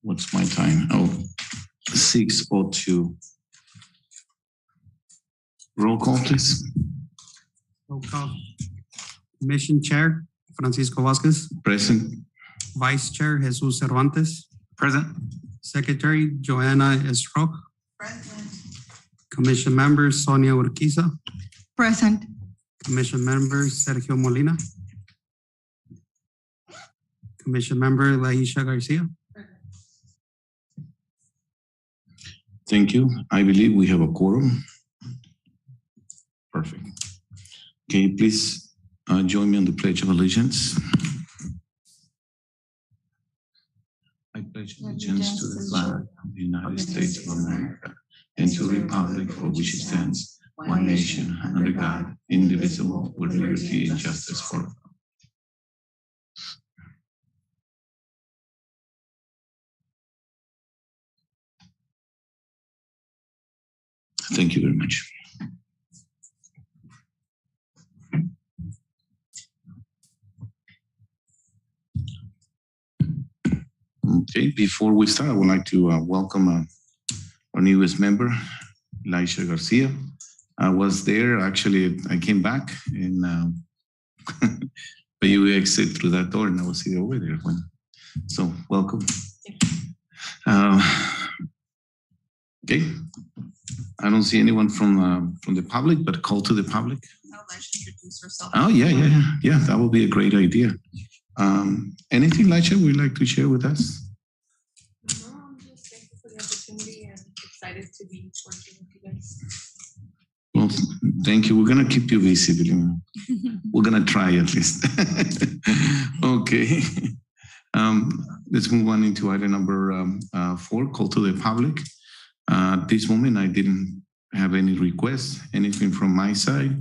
What's my time? Oh, 6:02. Roll call, please. Roll call. Commission Chair, Francisco Vasquez. Present. Vice Chair, Jesus Cervantes. Present. Secretary, Joanna Esroch. Present. Commission Members, Sonia Urquiza. Present. Commission Member, Sergio Molina. Commission Member, Laisha Garcia. Thank you. I believe we have a quorum. Perfect. Okay, please join me on the Pledge of Allegiance. I pledge allegiance to the flag of the United States of America and to the republic for which it stands, one nation, under God, indivisible, with liberty and justice for all. Thank you very much. Okay, before we start, I would like to welcome our newest member, Laisha Garcia. I was there, actually, I came back, and but you exit through that door, and I was over there. So, welcome. Okay, I don't see anyone from the public, but call to the public. I'll let you introduce herself. Oh, yeah, that would be a great idea. Anything, Laisha, would you like to share with us? No, I'm just thankful for the opportunity and excited to be working with you guys. Well, thank you. We're going to keep you busy, believe me. We're going to try at least. Okay. Let's move on into item number 4, call to the public. At this moment, I didn't have any requests, anything from my side.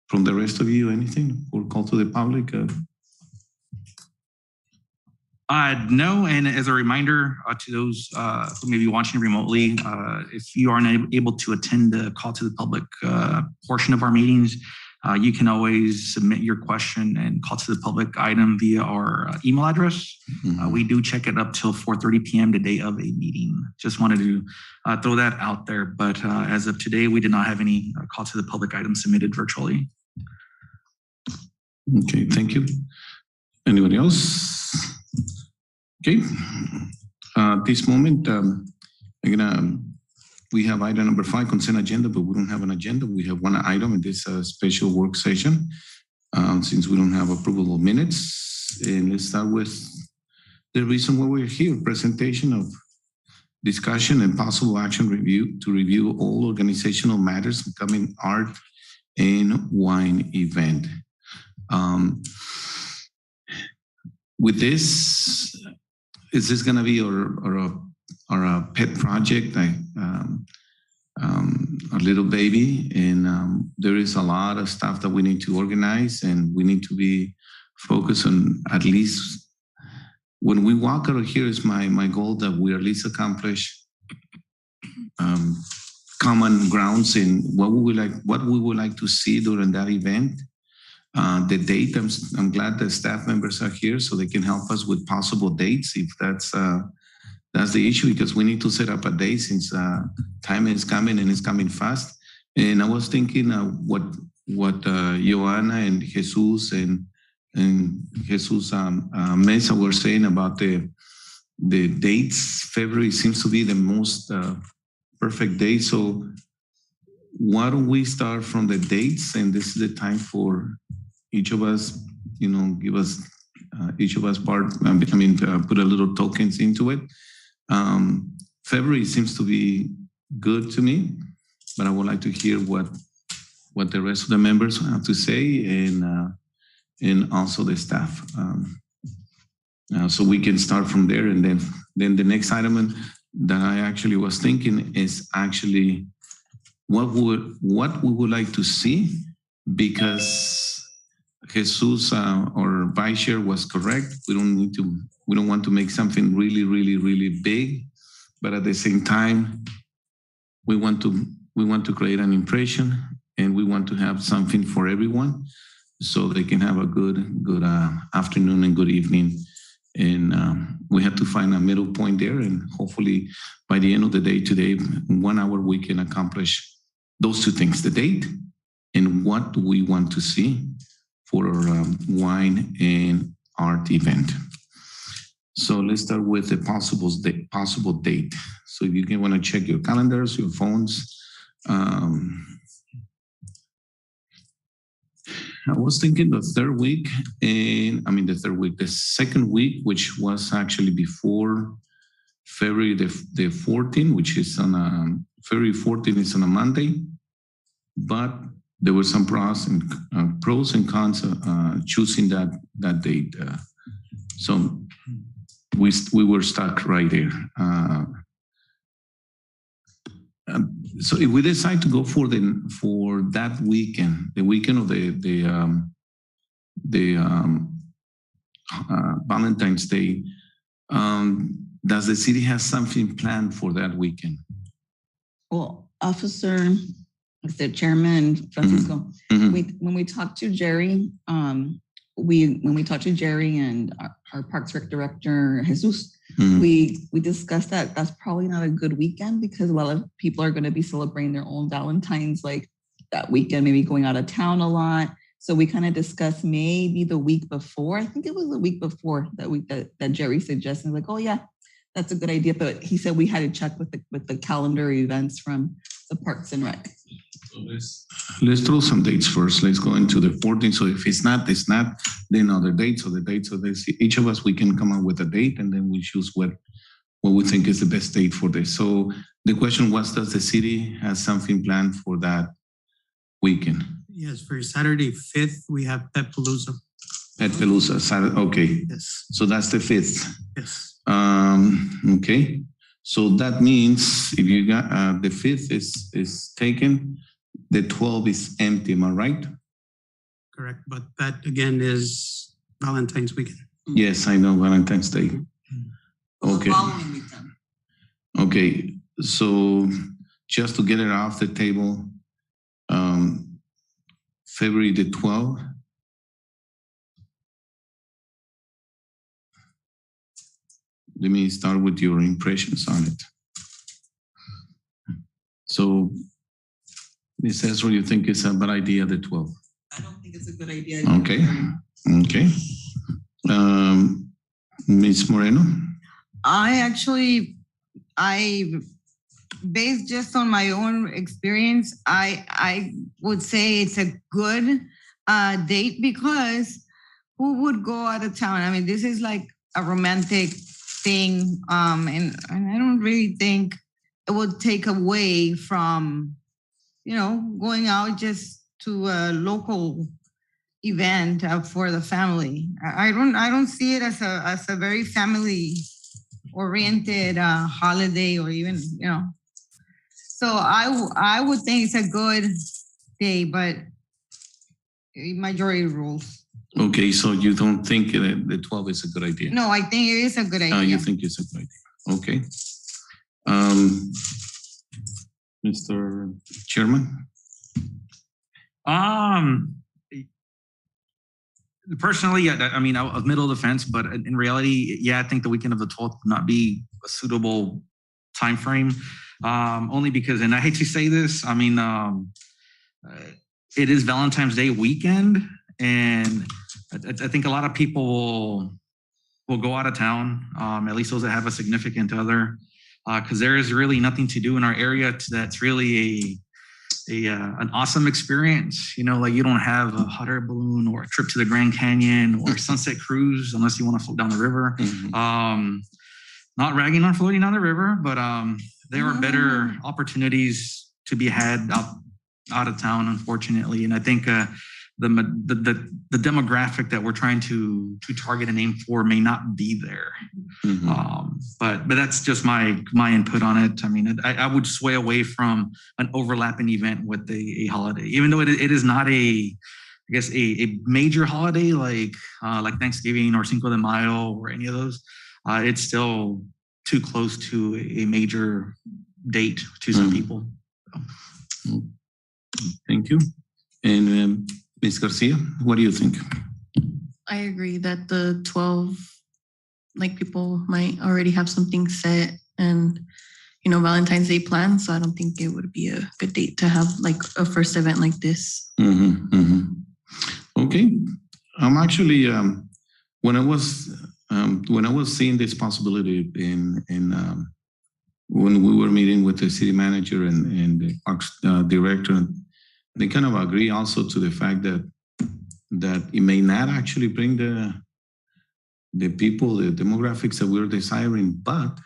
From the rest of you, anything or call to the public? No, and as a reminder to those who may be watching remotely, if you aren't able to attend the call to the public portion of our meetings, you can always submit your question and call to the public item via our email address. Mm-hmm. We do check it up till 4:30 p.m. the day of a meeting. Just wanted to throw that out there. But as of today, we did not have any call to the public items submitted virtually. Okay, thank you. Anybody else? Okay. At this moment, we have item number 5, consent agenda, but we don't have an agenda. We have one item in this special work session since we don't have approval of minutes. And let's start with the reason why we're here, presentation of discussion and possible action to review all organizational matters becoming art and wine event. With this, is this going to be our pet project, our little baby? And there is a lot of stuff that we need to organize, and we need to be focused on at least when we walk out of here. Is my goal that we at least accomplish common grounds in what we would like to see during that event. The date, I'm glad that staff members are here so they can help us with possible dates if that's the issue, because we need to set up a day since time is coming and it's coming fast. And I was thinking what Joanna and Jesus and Jesus Mesa were saying about the dates. February seems to be the most perfect day. So why don't we start from the dates, and this is the time for each of us, give us each of us put a little tokens into it. February seems to be good to me, but I would like to hear what the rest of the members have to say, and also the staff. So we can start from there, and then the next item that I actually was thinking is actually what we would like to see, because Jesus, our vice chair, was correct. We don't want to make something really, really, really big, but at the same time, we want to create an impression, and we want to have something for everyone, so they can have a good afternoon and good evening. And we have to find a middle point there, and hopefully by the end of the day today, in 1 hour, we can accomplish those two things, the date and what we want to see for our wine and art event. So let's start with the possible date. So if you want to check your calendars, your phones. I was thinking the second week, which was actually before February the 14th, which is on February 14th is on a Monday, but there were some pros and cons choosing that date. So we were stuck right there. So if we decide to go for that weekend, the weekend of the Valentine's Day, does the city have something planned for that weekend? Well, Mr. Chairman Francisco, when we talked to Jerry, and our Parks Rec Director Jesus, we discussed that that's probably not a good weekend because a lot of people are going to be celebrating their own Valentine's like that weekend, maybe going out of town a lot. So we kind of discussed maybe the week before. I think it was the week before that Jerry suggested, like, oh yeah, that's a good idea. But he said we had to check with the calendar events from the Parks and Rec. So let's throw some dates first. Let's go into the 14th. So if it's not, then other dates. So the dates of this, each of us, we can come up with a date and then we choose what we think is the best date for this. So the question was, does the city have something planned for that weekend? Yes, for Saturday 5th, we have Pet Palooza. Pet Palooza, Saturday, okay. Yes. So that's the 5th. Yes. Okay. So that means if you got the 5th is taken, the 12th is empty, am I right? Correct, but that again is Valentine's weekend. Yes, I know, Valentine's Day. Okay. The following weekend. Okay, so just to get it off the table, February the 12th. Let me start with your impressions on it. So, Ms. Ezra, you think it's a bad idea, the 12th? I don't think it's a good idea. Okay. Okay. Ms. Moreno? Based just on my own experience, I would say it's a good date because who would go out of town? I mean, this is like a romantic thing, and I don't really think it would take away from, going out just to a local event for the family. I don't see it as a very family oriented holiday or even, So I would think it's a good day, but majority rules. Okay, so you don't think the 12th is a good idea? No, I think it is a good idea. You think it's a good idea? Okay. Mr. Chairman? Personally, I mean, I was middle of the fence, but in reality, yeah, I think the weekend of the 12th would not be a suitable time frame. Only because, and I hate to say this, I mean, it is Valentine's Day weekend, and I think a lot of people will go out of town, at least those that have a significant other, because there is really nothing to do in our area that's really an awesome experience. Like you don't have a hot air balloon or a trip to the Grand Canyon or sunset cruise unless you want to float down the river. Mm-hmm. Not ragging on floating down the river, but there are better opportunities to be had out of town, unfortunately. And I think the demographic that we're trying to target and aim for may not be there. Mm-hmm. But that's just my input on it. I mean, I would sway away from an overlapping event with a holiday, even though it is not a major holiday like Thanksgiving or Cinco de Mayo or any of those. It's still too close to a major date to some people. So. Thank you. And Ms. Garcia, what do you think? I agree that the 12 like people might already have something set and, Valentine's Day planned. So I don't think it would be a good date to have like a first event like this. Okay, I'm actually when I was seeing this possibility when we were meeting with the city manager and the parks director, they kind of agree also to the fact that it may not actually bring the people, the demographics that we're desiring, but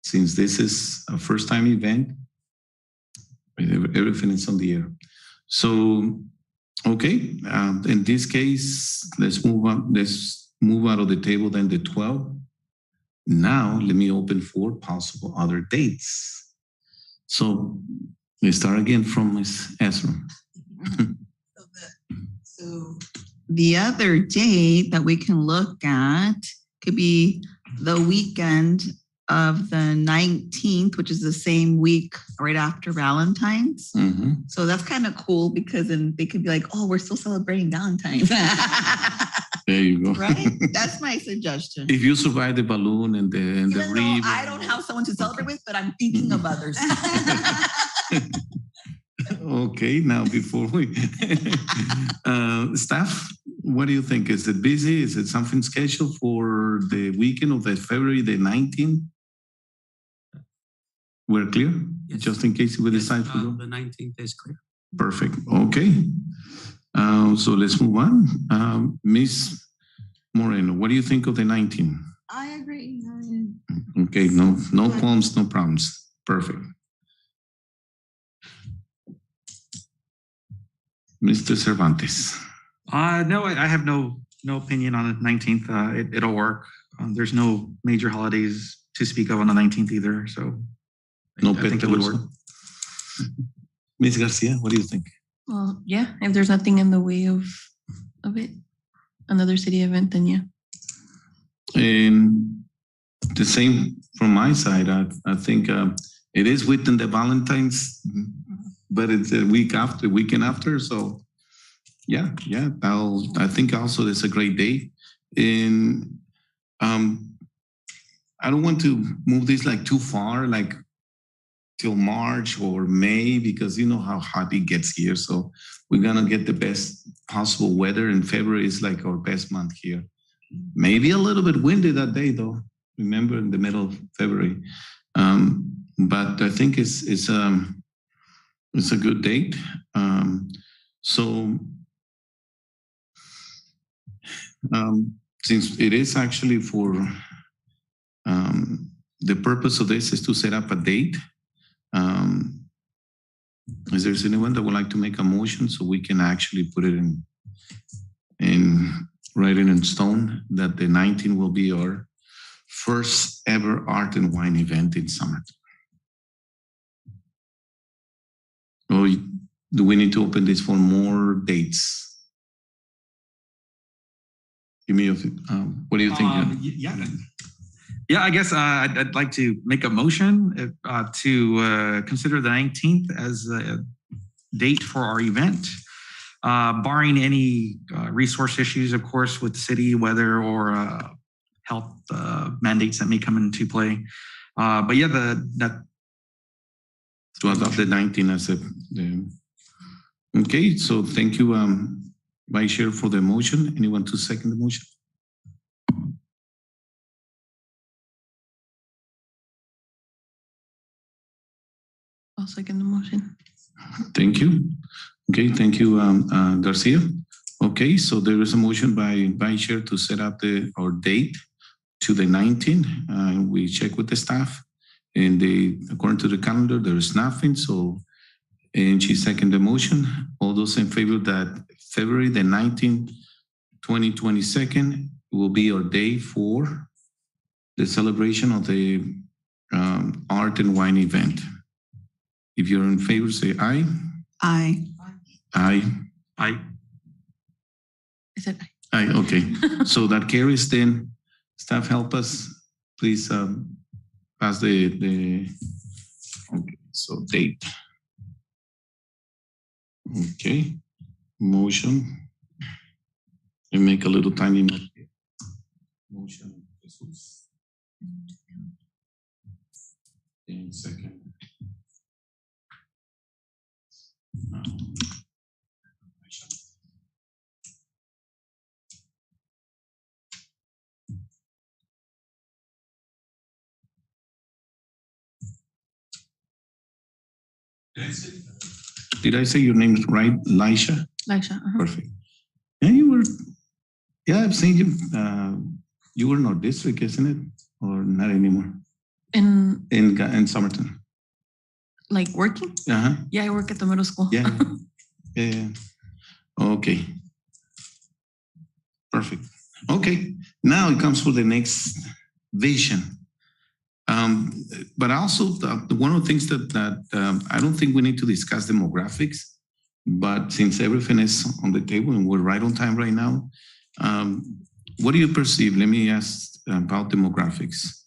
since this is a first time event, everything is on the air. So, okay, in this case, let's move on. Let's move out of the table then the 12. Now, let me open for possible other dates. So, we start again from Ms. Ezra. So the other date that we can look at could be the weekend of the 19th, which is the same week right after Valentine's. So that's kind of cool because then they could be like, oh, we're still celebrating Valentine's. There you go. Right? That's my suggestion. If you survive the balloon and the wreath. I don't have someone to celebrate with, but I'm thinking of others. Okay, now before we staff, what do you think? Is it busy? Is it something scheduled for the weekend of the February the 19th? We're clear? Yes. Just in case we decide to go? The 19th is clear. Perfect. Okay. So let's move on. Ms. Moreno, what do you think of the 19th? I agree. Okay, no qualms, no problems. Perfect. Mr. Cervantes. No, I have no opinion on the 19th. It'll work. There's no major holidays to speak of on the 19th either. So No I think it would work. Ms. Garcia, what do you think? Well, yeah, if there's nothing in the way of it, another city event, then yeah. And the same from my side. I think it is within the Valentine's, but it's a weekend after. So yeah. I think also it's a great day. And I don't want to move this like too far, like till March or May, because you know how hot it gets here. So we're gonna get the best possible weather, and February is like our best month here. Maybe a little bit windy that day though. Remember, in the middle of February. But I think it's a good date. Since it is actually for the purpose of this is to set up a date. Is there anyone that would like to make a motion so we can actually put it in writing in stone that the 19th will be our first ever art and wine event in Summit? Or do we need to open this for more dates? Give me what do you think? Yeah, I guess I'd like to make a motion to consider the 19th as a date for our event, barring any resource issues, of course, with the city, weather, or health mandates that may come into play. But yeah, to adopt the 19th as okay. So thank you, Vice Chair, for the motion. Anyone to second the motion? I'll second the motion. Thank you. Okay, thank you, Garcia. Okay, so there is a motion by Vice Chair to set up our date to the 19th. We check with the staff, and according to the calendar, there is nothing. So, and she seconded the motion. All those in favor that February the 19th, 2022 will be our day for the celebration of the art and wine event. If you're in favor, say aye. Aye. Aye. I I said Aye, okay. So that carries then. Staff, help us, please pass the okay, so date. Okay, motion. And make a little tiny note. Motion is In second. Did I say your name right, Lisha? Laisha, Perfect. Yeah, you were. Yeah, I've seen you. You were in our district, isn't it, or not anymore? in In Somerton. like working. Uh-huh. Yeah, I work at the middle school. Yeah. Yeah. Okay. Perfect. Okay. Now it comes for the next vision. But also one of the things that I don't think we need to discuss demographics, but since everything is on the table and we're right on time right now, what do you perceive? Let me ask about demographics.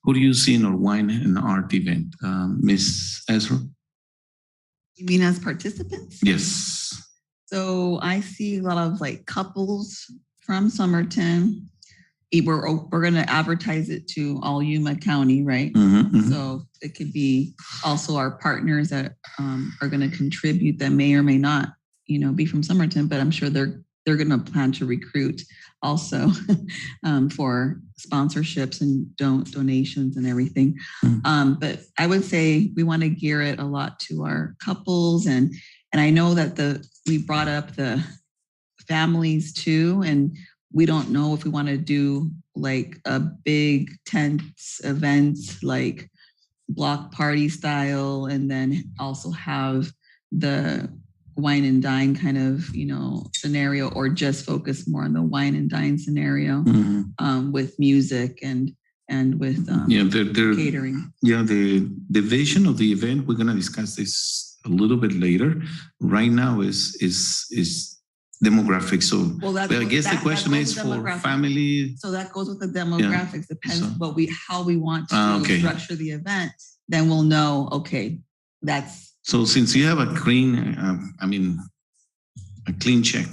Who do you see in our wine and art event? Miss Ezra? You mean as participants? Yes. So I see a lot of like couples from Somerton. We're going to advertise it to all Yuma County, right? So it could be also our partners that are going to contribute that may or may not, be from Somerton, but I'm sure they're going to plan to recruit also for sponsorships and donations and everything. But I would say we want to gear it a lot to our couples, and I know that we brought up the families too, and we don't know if we want to do like a big tent event, like block party style, and then also have the wine and dine kind of, scenario, or just focus more on the wine and dine scenario with music and with catering. Yeah, the vision of the event, we're going to discuss this a little bit later. Right now is demographics. So I guess the question is for family. So that goes with the demographics. Depends how we want to structure the event. Then we'll know. Okay, that's. So since you have a clean, a clean check.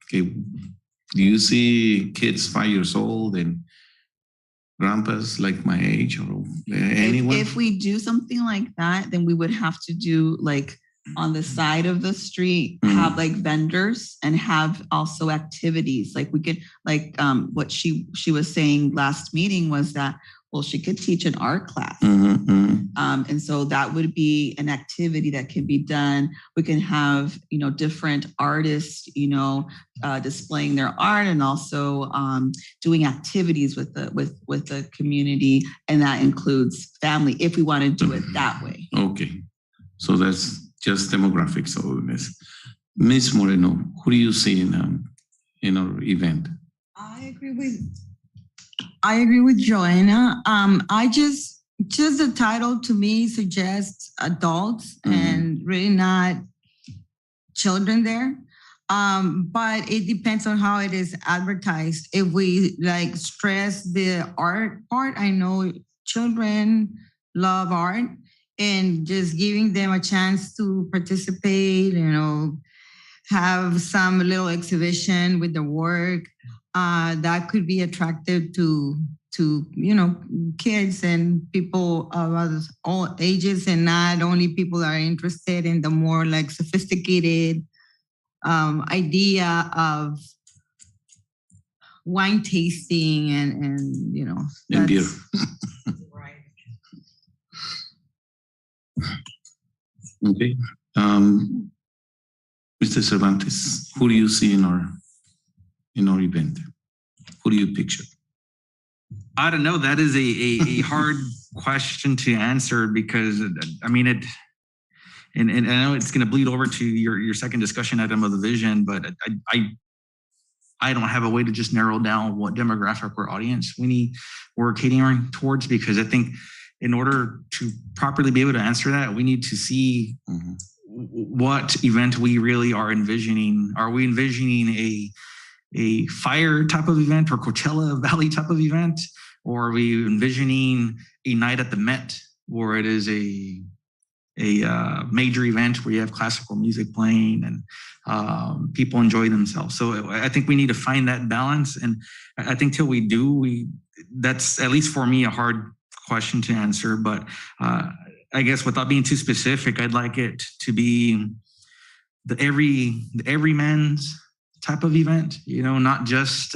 Okay, do you see kids 5 years old and grandpas like my age or anyone? If we do something like that, then we would have to do like on the side of the street, have like vendors and have also activities. Like we could, like what she was saying last meeting was that, well, she could teach an art class. And so that would be an activity that can be done. We can have, different artists, displaying their art and also doing activities with the community. And that includes family, if we want to do it that way. Okay. So that's just demographics. So Ms. Moreno, who do you see in our event? I agree with Joanna. I just the title to me suggests adults and really not children there. But it depends on how it is advertised. If we like stress the art part, I know children love art, and just giving them a chance to participate, have some little exhibition with the work. That could be attractive to kids and people of all ages, and not only people that are interested in the more like sophisticated idea of wine tasting and beer. Right. Okay. Mr. Cervantes, who do you see in our event? Who do you picture? I don't know. That is a hard question to answer because and I know it's going to bleed over to your second discussion item of the vision, but I don't have a way to just narrow down what demographic or audience we're catering towards, because I think in order to properly be able to answer that, we need to see what event we really are envisioning. Are we envisioning a fire type of event or Coachella Valley type of event? Or are we envisioning a night at the Met where it is a major event where you have classical music playing and people enjoy themselves. So I think we need to find that balance. And I think till we do, that's at least for me a hard question to answer. But I guess without being too specific, I'd like it to be the everyman's type of event, not just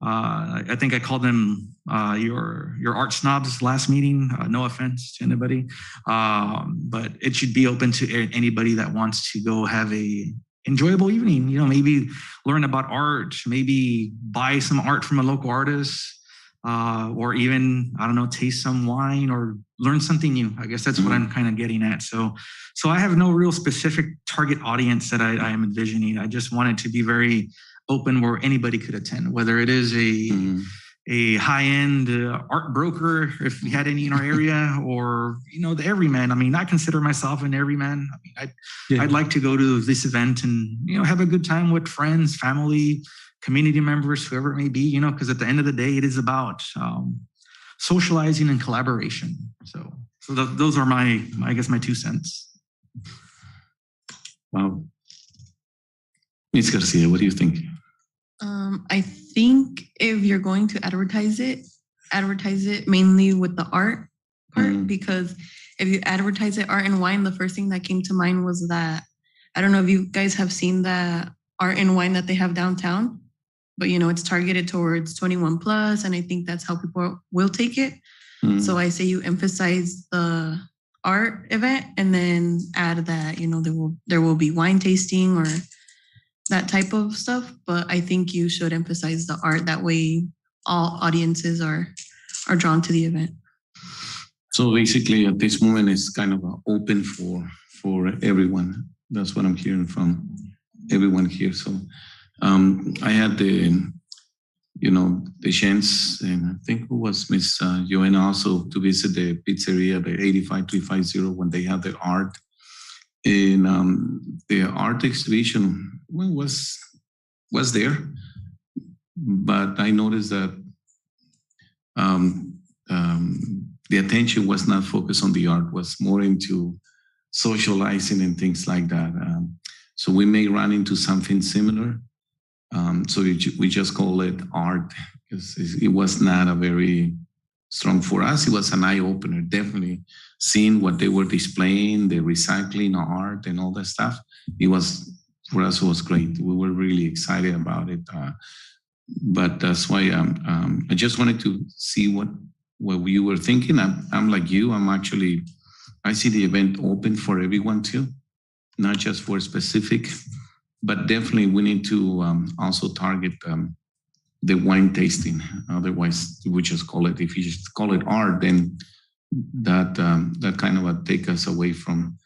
I think I called them your art snobs last meeting. No offense to anybody, but it should be open to anybody that wants to go have a enjoyable evening. Maybe learn about art, maybe buy some art from a local artist, or even taste some wine or learn something new. I guess that's what I'm kind of getting at. So I have no real specific target audience that I am envisioning. I just want it to be very open where anybody could attend, whether it is a high-end art broker, if we had any in our area, or the everyman. I mean, I consider myself an everyman. I mean, I'd like to go to this event and have a good time with friends, family, community members, whoever it may be. Because at the end of the day, it is about socializing and collaboration. So those are my 2 cents. Wow. Ms. Garcia, what do you think? I think if you're going to advertise it mainly with the art part, because if you advertise it art and wine, the first thing that came to mind was that, I don't know if you guys have seen the art and wine that they have downtown, but it's targeted towards 21 plus. And I think that's how people will take it. So I say you emphasize the art event and then add that, there will be wine tasting or that type of stuff, but I think you should emphasize the art. That way all audiences are drawn to the event. So basically at this moment it's kind of open for everyone. That's what I'm hearing from everyone here. So I had the chance, and I think it was Miss Joanna also, to visit the pizzeria, the 85350, when they had the art. And the art exhibition was there, but I noticed that the attention was not focused on the art, was more into socializing and things like that. So we may run into something similar. So we just call it art because it was not a very strong for us. It was an eye opener, definitely. Seeing what they were displaying, the recycling art and all that stuff, for us, it was great. We were really excited about it. But that's why I just wanted to see what you were thinking. I'm like you. I see the event open for everyone too, not just for specific, but definitely we need to also target the wine tasting. Otherwise, we just call it, if you just call it art, then that kind of take us away from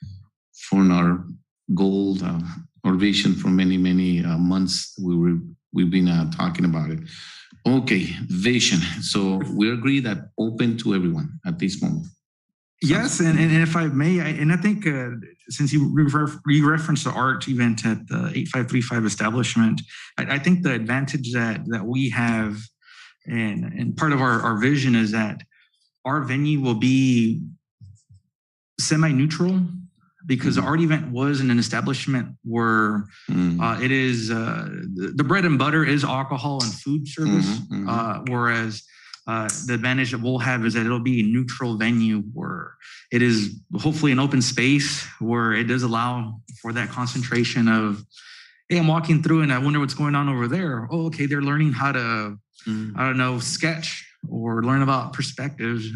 our goal or vision for many months. We've been talking about it. Okay, vision. So we agree that open to everyone at this moment. Yes, and if I may, I think since you referenced the art event at the 8535 establishment, I think the advantage that we have, and part of our vision is that our venue will be semi-neutral, because the art event was in an establishment where it is the bread and butter is alcohol and food service, whereas the advantage that we'll have is that it'll be a neutral venue where it is hopefully an open space where it does allow for that concentration of, hey, I'm walking through and I wonder what's going on over there. Oh, okay, they're learning how to, I don't know, sketch or learn about perspectives.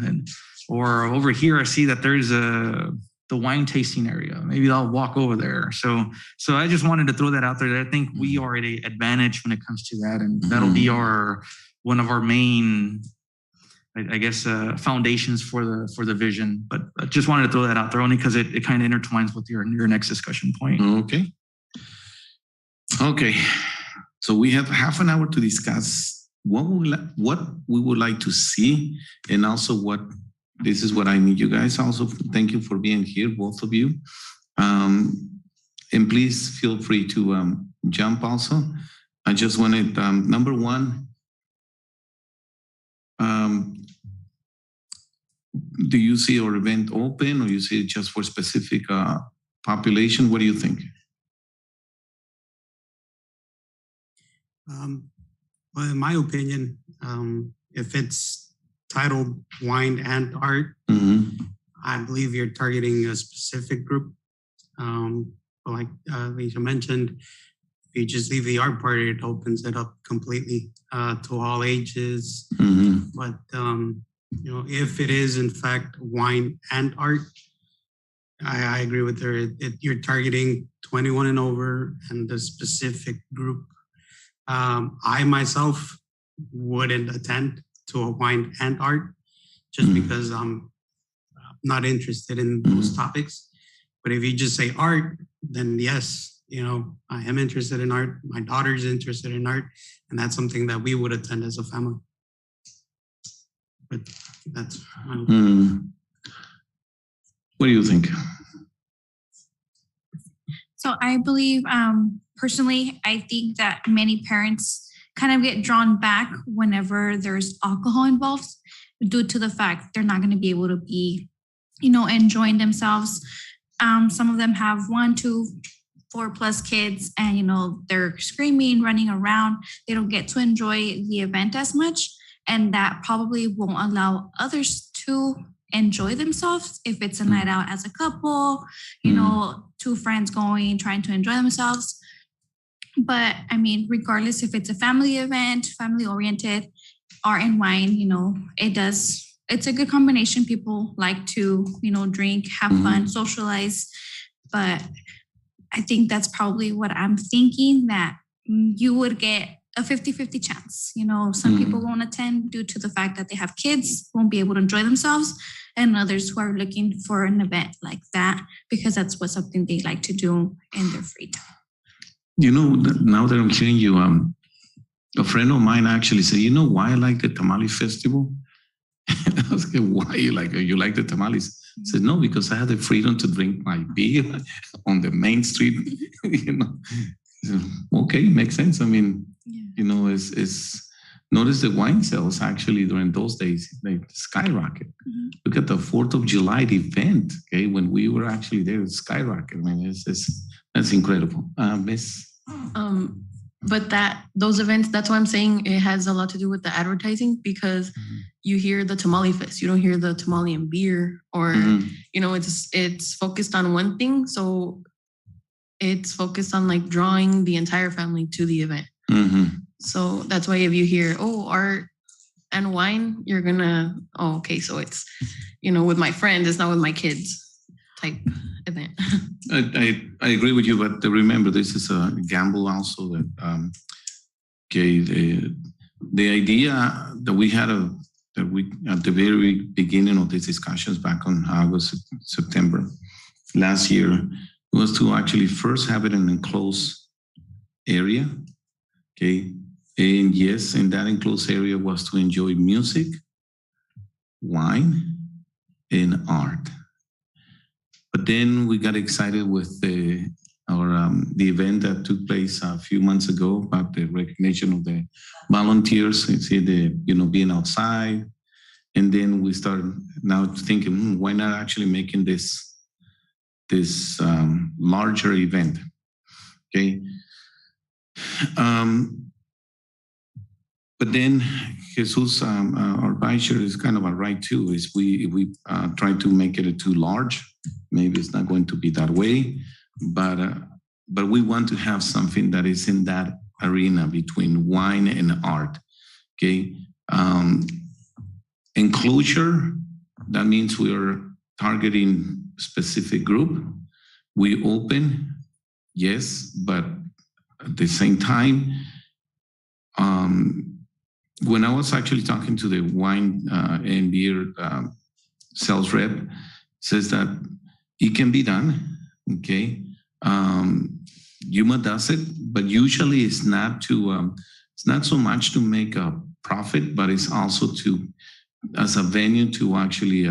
Or over here, I see that there's the wine tasting area. Maybe I'll walk over there. So I just wanted to throw that out there. I think we are at an advantage when it comes to that. And that'll be one of our main, I guess, foundations for the vision. But I just wanted to throw that out there only because it kind of intertwines with your next discussion point. Okay. So we have half an hour to discuss what we would like to see, and also this is what I need you guys. Also, thank you for being here, both of you. And please feel free to jump also. I just wanted, number one, do you see our event open, or you see it just for specific population? What do you think? Well, in my opinion, if it's titled Wine and Art, I believe you're targeting a specific group. Like Lisa mentioned, if you just leave the art part, it opens it up completely to all ages. But if it is in fact wine and art, I agree with her. You're targeting 21 and over and the specific group. I myself wouldn't attend to a wine and art just because I'm not interested in those topics. But if you just say art, then yes, I am interested in art. My daughter's interested in art, and that's something that we would attend as a family. But that's. What do you think? So I believe, personally, I think that many parents kind of get drawn back whenever there's alcohol involved due to the fact they're not going to be able to be, enjoying themselves. Some of them have 1, 2, 4+ kids and, they're screaming, running around. They don't get to enjoy the event as much. And that probably won't allow others to enjoy themselves if it's a night out as a couple, 2 friends going, trying to enjoy themselves. But I mean, regardless if it's a family event, family oriented, art and wine, it's a good combination. People like to, drink, have fun, socialize. But I think that's probably what I'm thinking, that you would get a 50-50 chance. Some people won't attend due to the fact that they have kids, won't be able to enjoy themselves, and others who are looking for an event like that because that's something they like to do in their free time. Now that I'm hearing you, a friend of mine actually said, why I like the Tamale Festival? I was like, why you like the tamales? I said, no, because I had the freedom to drink my beer on the main street. Okay, makes sense. I mean, it's notice the wine sales actually during those days, they skyrocket. Look at the 4th of July event, okay, when we were actually there, it skyrocketed. I mean, that's incredible. Miss? But those events, that's why I'm saying it has a lot to do with the advertising, because you hear the Tamale Fest, you don't hear the tamale and beer, or, it's focused on one thing. So it's focused on like drawing the entire family to the event. So that's why if you hear, art and wine, you're gonna, okay, so it's, with my friends, it's not with my kids type event. I agree with you, but remember, this is a gamble also. That the idea that we had at the very beginning of these discussions back on August, September last year was to actually first have it in an enclosed area, okay? And yes, in that enclosed area was to enjoy music, wine, and art. But then we got excited with the event that took place a few months ago about the recognition of the volunteers, being outside. And then we started now thinking, why not actually making this larger event, okay? But then Jesus, our vice chair, is kind of right too. Is we try to make it too large, maybe it's not going to be that way, but we want to have something that is in that arena between wine and art. Okay, enclosure, that means we are targeting specific group. We open, yes, but at the same time, when I was actually talking to the wine and beer sales rep, says that it can be done. Okay, Yuma does it, but usually it's not so much to make a profit, but it's also as a venue to actually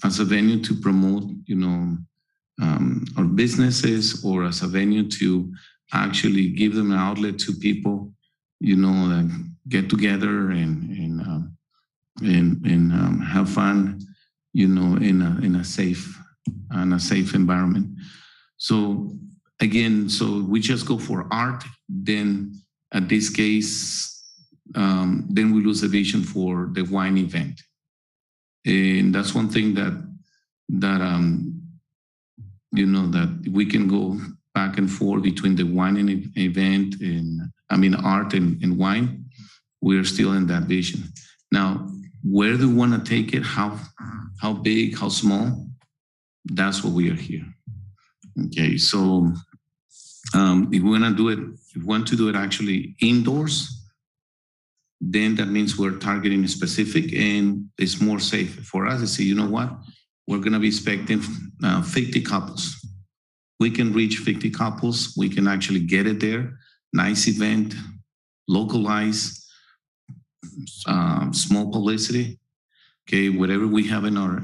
as a venue to promote, our businesses, or as a venue to actually give them an outlet to people, that get together and and have fun, in a safe environment. So again, so we just go for art. Then at this case, then we lose the vision for the wine event, and that's one thing that that we can go back and forth between the wine and event, and art and wine. We're still in that vision. Now, where do we want to take it? How big? How small? That's what we are here. Okay, so if we want to do it actually indoors, then that means we're targeting specific, and it's more safe for us to say, you know what, we're going to be expecting 50 couples. We can reach 50 couples. We can actually get it there. Nice event, localized, small publicity. Okay, whatever we have in our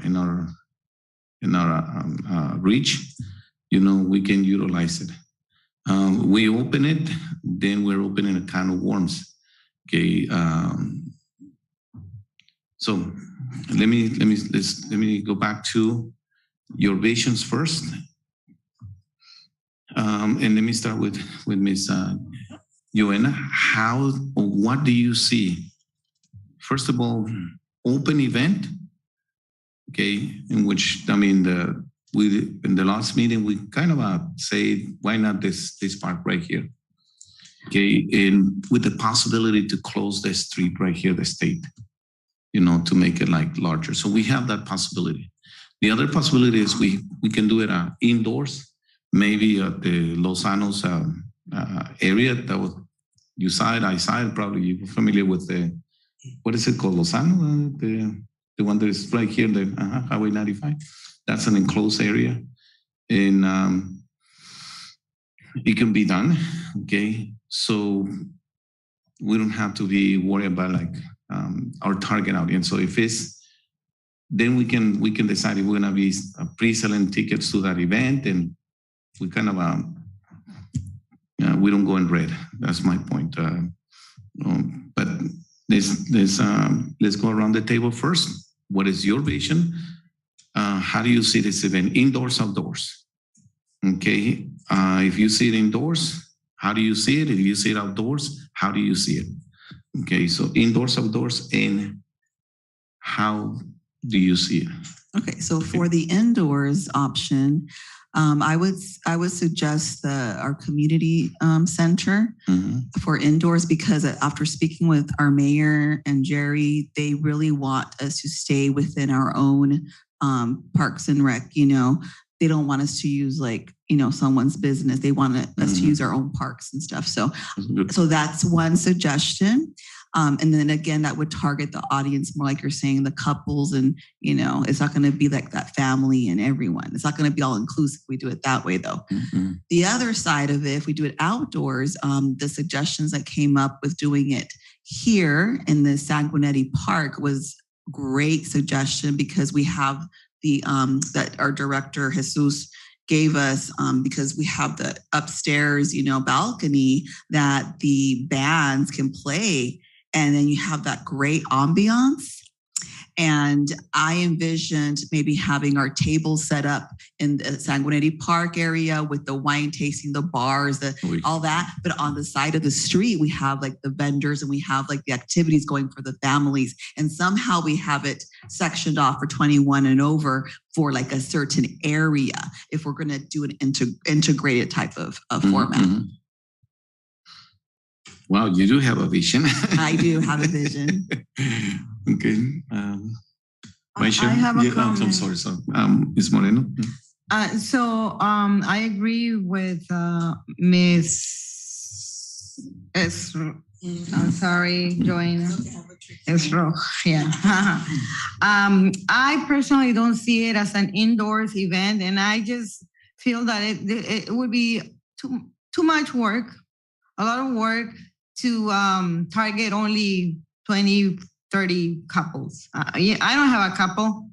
reach, we can utilize it. We open it, then we're opening a can of worms. Okay, so let me go back to your visions first, and let me start with Ms. Joanna. What do you see? First of all, open event. Okay, in which in the last meeting we kind of say, why not this park right here? Okay, and with the possibility to close the street right here, the state, to make it like larger. So we have that possibility. The other possibility is we can do it indoors, maybe at the Los Anos area. That was you side, I side. Probably you're familiar with what is it called, Lozano? The one that is right here, the Highway 95. That's an enclosed area, and it can be done. Okay, so we don't have to be worried about our target audience. So if then we can decide if we're gonna be pre-selling tickets to that event, and we kind of we don't go in red. That's my point. But let's go around the table first. What is your vision? How do you see this event? Indoors, outdoors? Okay. If you see it indoors, how do you see it? If you see it outdoors, how do you see it? Okay. So indoors, outdoors, and how do you see it? Okay. So for the indoors option, I would suggest our community center for indoors, because after speaking with our mayor and Jerry, they really want us to stay within our own parks and rec. They don't want us to use someone's business. They want us to use our own parks and stuff. So that's one suggestion. And then again, that would target the audience more, like you're saying, the couples, and it's not going to be like that family and everyone. It's not going to be all inclusive. We do it that way, though. The other side of it, if we do it outdoors, the suggestions that came up with doing it here in the Sanguinetti Park was great suggestion, because we have that our director Jesus gave us, because we have the upstairs, balcony that the bands can play. And then you have that great ambiance. And I envisioned maybe having our tables set up in the Sanguinetti Park area with the wine tasting, the bars, all that. But on the side of the street, we have the vendors, and we have the activities going for the families. And somehow we have it sectioned off for 21 and over for a certain area, if we're going to do an integrated type of format. Wow, you do have a vision. I do have a vision. Okay. I have a comment. I'm sorry. Ms. Moreno. So I agree with Ms. I'm sorry, Joanna. Yeah. I personally don't see it as an indoors event, and I just feel that it would be too much work, a lot of work to target only 20, 30 couples. I don't have a couple.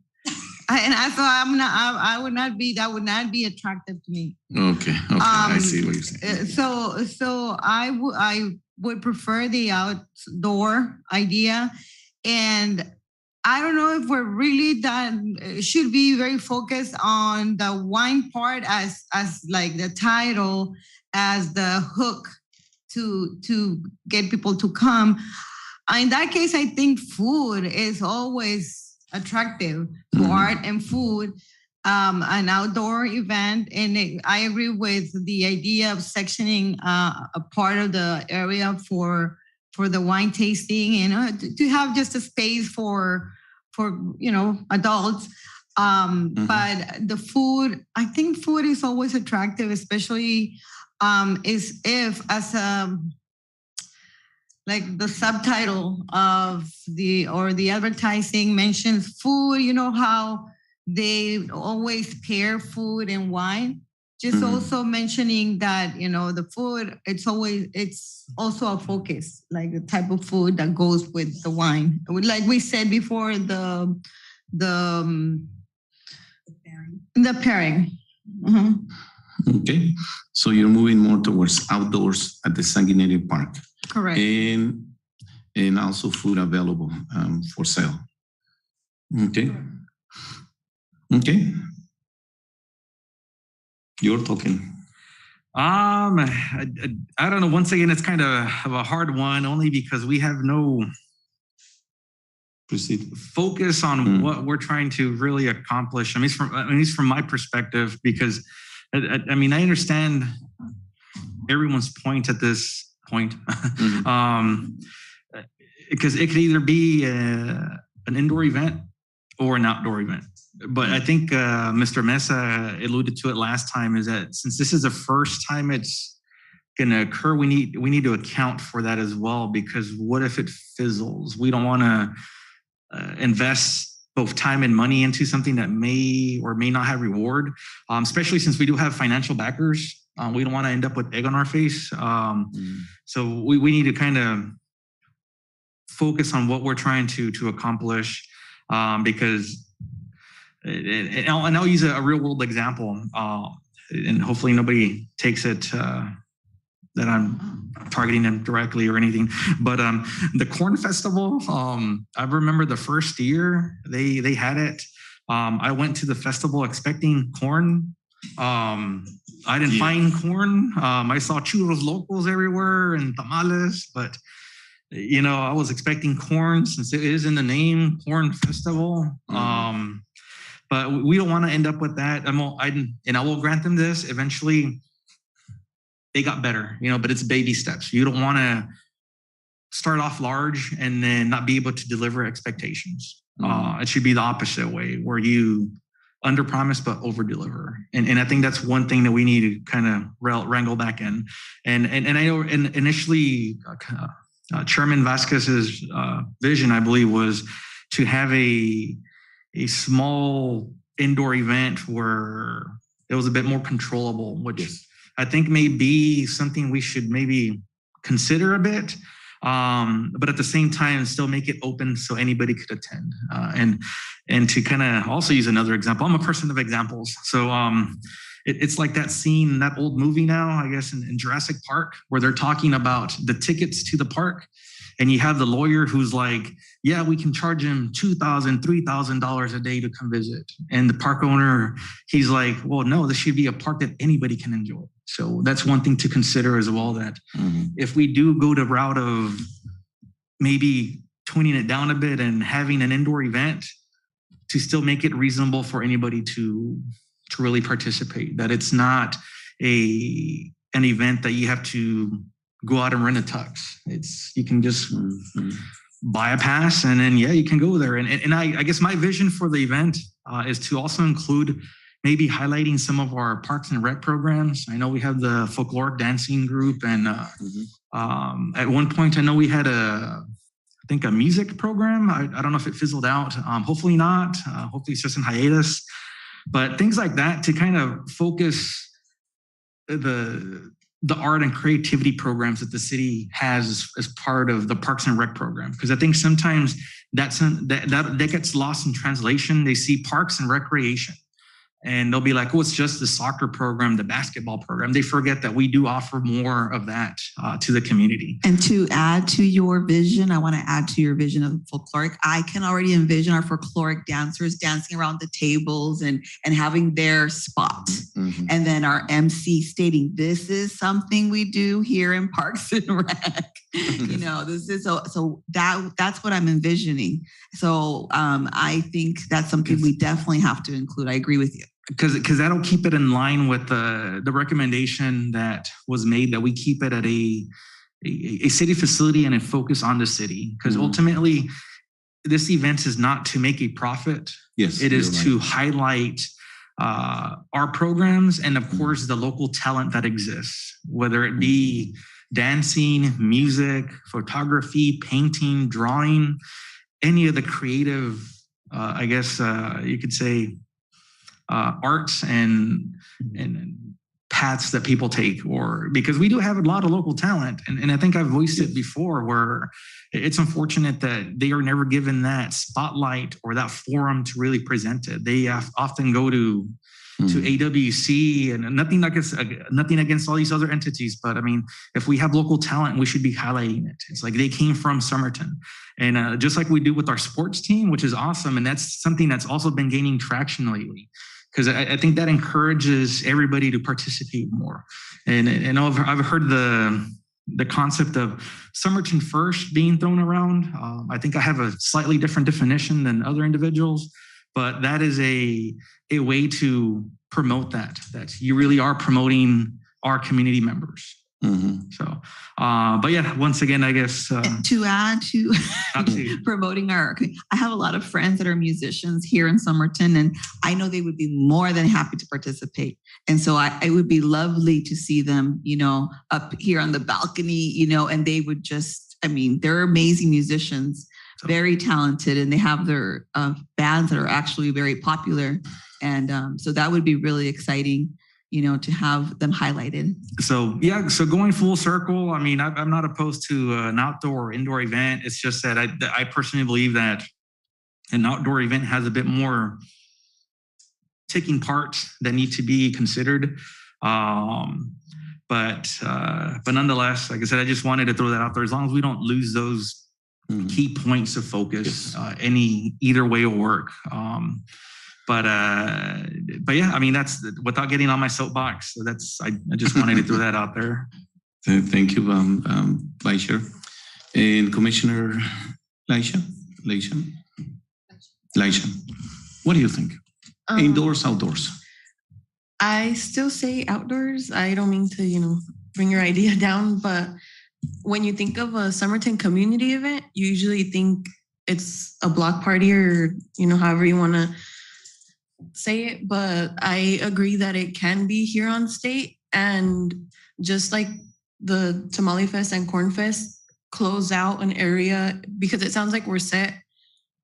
And that would not be attractive to me. Okay. I see what you're saying. So I would prefer the outdoor idea. And I don't know if we're really done. Should be very focused on the wine part as like the title, as the hook to get people to come. In that case, I think food is always attractive to art and food. An outdoor event, and I agree with the idea of sectioning a part of the area for the wine tasting, and to have just a space for adults. But the food, I think food is always attractive, especially is if as like the subtitle of the advertising mentions food. You know how they always pair food and wine. Just also mentioning that, the food, it's also a focus, like the type of food that goes with the wine. Like we said before, the pairing. Okay, so you're moving more towards outdoors at the Sanguinary Park. Correct. And also food available for sale. Okay. Okay. You're talking. I don't know. Once again, it's kind of a hard one, only because we have no focus on what we're trying to really accomplish. I mean, at least from my perspective, because I mean, I understand everyone's point at this point, because it could either be an indoor event or an outdoor event. But I think Mr. Mesa alluded to it last time, is that since this is the first time it's going to occur, we need to account for that as well, because what if it fizzles? We don't want to invest both time and money into something that may or may not have reward, especially since we do have financial backers. We don't want to end up with egg on our face. So we need to kind of focus on what we're trying to accomplish, because and I'll use a real world example, and hopefully nobody takes it that I'm targeting them directly or anything. But the corn festival, I remember the first year they had it. I went to the festival expecting corn. I didn't find corn. I saw churros locals everywhere and tamales, but I was expecting corn since it is in the name, corn festival. But we don't want to end up with that. I will grant them this. Eventually, they got better, but it's baby steps. You don't want to start off large and then not be able to deliver expectations. It should be the opposite way, where you under-promise but over-deliver. And I think that's one thing that we need to kind of wrangle back in. And I know initially, Chairman Vasquez's vision, I believe, was to have a small indoor event where it was a bit more controllable, which I think may be something we should maybe consider a bit, but at the same time still make it open so anybody could attend. And to kind of also use another example, I'm a person of examples. So it's like that scene in that old movie now, I guess, in Jurassic Park, where they're talking about the tickets to the park. And you have the lawyer who's like, yeah, we can charge him $2,000, $3,000 a day to come visit. And the park owner, he's like, well, no, this should be a park that anybody can enjoy. So that's one thing to consider as well, that if we do go the route of maybe tuning it down a bit and having an indoor event, to still make it reasonable for anybody to really participate, that it's not an event that you have to go out and rent a tux. You can just buy a pass and then, you can go there. And I guess my vision for the event is to also include maybe highlighting some of our Parks and Rec programs. I know we have the folkloric dancing group, and at one point I know we had a music program. I don't know if it fizzled out. Hopefully not. Hopefully it's just in hiatus. But things like that to kind of focus the art and creativity programs that the city has as part of the Parks and Rec program. Because I think sometimes that gets lost in translation. They see parks and recreation. And they'll be like, oh, it's just the soccer program, the basketball program. They forget that we do offer more of that to the community. And to add to your vision, I want to add to your vision of folkloric. I can already envision our folkloric dancers dancing around the tables and having their spot. Mm-hmm. And then our MC stating, this is something we do here in Parks and Rec. You know, this is so that's what I'm envisioning. So I think that's something we definitely have to include. I agree with you. Because that'll keep it in line with the recommendation that was made, that we keep it at a city facility and a focus on the city. Because ultimately, this event is not to make a profit. Yes, it is to highlight our programs and, of course, the local talent that exists, whether it be dancing, music, photography, painting, drawing, any of the creative, I guess you could say, arts and paths that people take, or because we do have a lot of local talent. And I think I've voiced it before, where it's unfortunate that they are never given that spotlight or that forum to really present it. They often go to AWC, and nothing against all these other entities, but I mean, if we have local talent, we should be highlighting it. It's like they came from Somerton, and just like we do with our sports team, which is awesome, and that's something that's also been gaining traction lately, because I think that encourages everybody to participate more. And I've heard the concept of Somerton First being thrown around. I think I have a slightly different definition than other individuals, but that is a way to promote that you really are promoting our community members. Mm-hmm. So, but yeah, once again, I guess to add to promoting I have a lot of friends that are musicians here in Somerton, and I know they would be more than happy to participate. And so it would be lovely to see them, you know, up here on the balcony, you know, and they would just, I mean, they're amazing musicians, very talented, and they have their bands that are actually very popular. And so that would be really exciting, you know, to have them highlighted. So, yeah, so going full circle, I mean, I'm not opposed to an outdoor or indoor event. It's just that I personally believe that an outdoor event has a bit more taking parts that need to be considered. But nonetheless, like I said, I just wanted to throw that out there. As long as we don't lose those key points of focus, either way will work. But yeah, I mean, that's without getting on my soapbox. So I just wanted to throw that out there. Thank you, Vice Chair. And Commissioner Laisha, what do you think? Indoors, outdoors? I still say outdoors. I don't mean to, you know, bring your idea down, but when you think of a Somerton community event, you usually think it's a block party, or, you know, however you want to say it. But I agree that it can be here on state, and just like the Tamale Fest and Corn Fest close out an area, because it sounds like we're set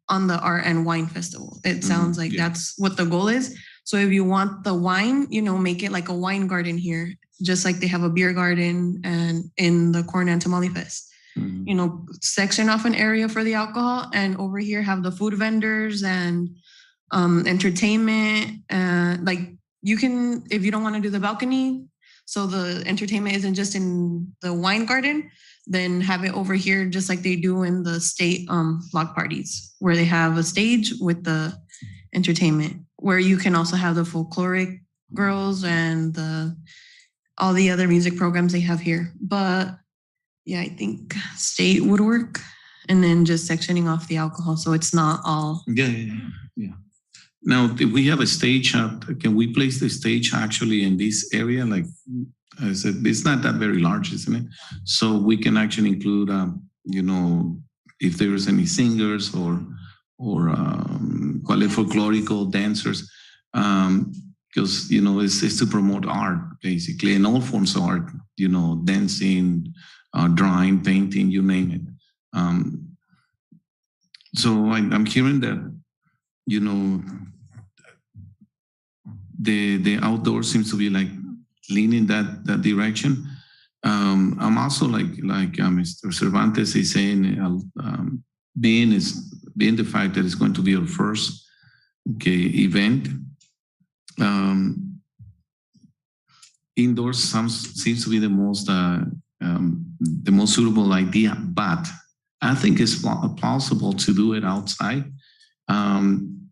on the Art and Wine Festival. It sounds like that's what the goal is. So if you want the wine, you know, make it like a wine garden here, just like they have a beer garden and in the Corn and Tamale Fest. You know, section off an area for the alcohol, and over here have the food vendors and entertainment. Like you can, if you don't want to do the balcony, so the entertainment isn't just in the wine garden, then have it over here just like they do in the state block parties, where they have a stage with the entertainment, where you can also have the folkloric girls and all the other music programs they have here. But yeah, I think state would work, and then just sectioning off the alcohol so it's not all. Yeah. Now, if we have a stage, can we place the stage actually in this area? Like I said, it's not that very large, isn't it? So we can actually include, you know, if there's any singers or folklorical dancers, because, you know, it's to promote art, basically, and all forms of art, you know, dancing, drawing, painting, you name it. So I'm hearing that, you know, the outdoor seems to be like leaning that direction. I'm also like Mr. Cervantes is saying, being the fact that it's going to be our first event. Indoors seems to be the most suitable idea, but I think it's plausible to do it outside,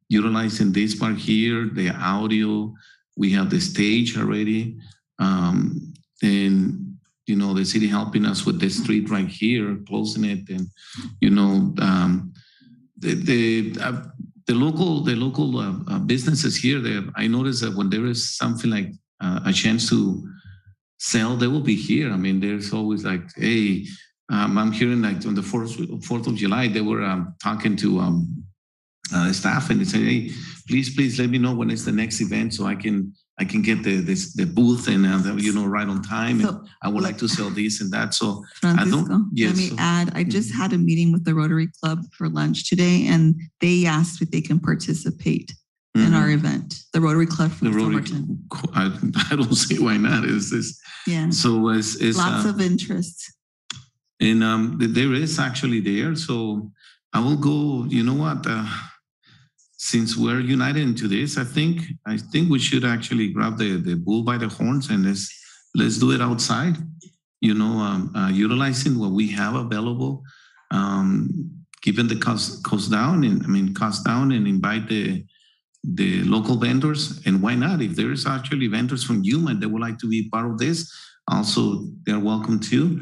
utilizing this part here, the audio. We have the stage already, and the city helping us with the street right here, closing it, and the local businesses here. I noticed that when there is something like a chance to sell, they will be here. I mean, there's always like, hey, I'm hearing like on the 4th of July, they were talking to staff, and they said, hey, please let me know when it's the next event so I can get the booth and right on time. So, and I would like to sell this and that. So Francisco, let me add. I just had a meeting with the Rotary Club for lunch today, and they asked if they can participate in our event. The Rotary Club from Somerton. I don't see why not. Is this? Yeah. So it's lots of interest. And there is actually there. So I will go. You know what? Since we're united into this, I think we should actually grab the bull by the horns and let's do it outside. Utilizing what we have available, keeping the cost down, and invite the local vendors. And why not? If there is actually vendors from Yuma that would like to be part of this, also they're welcome too.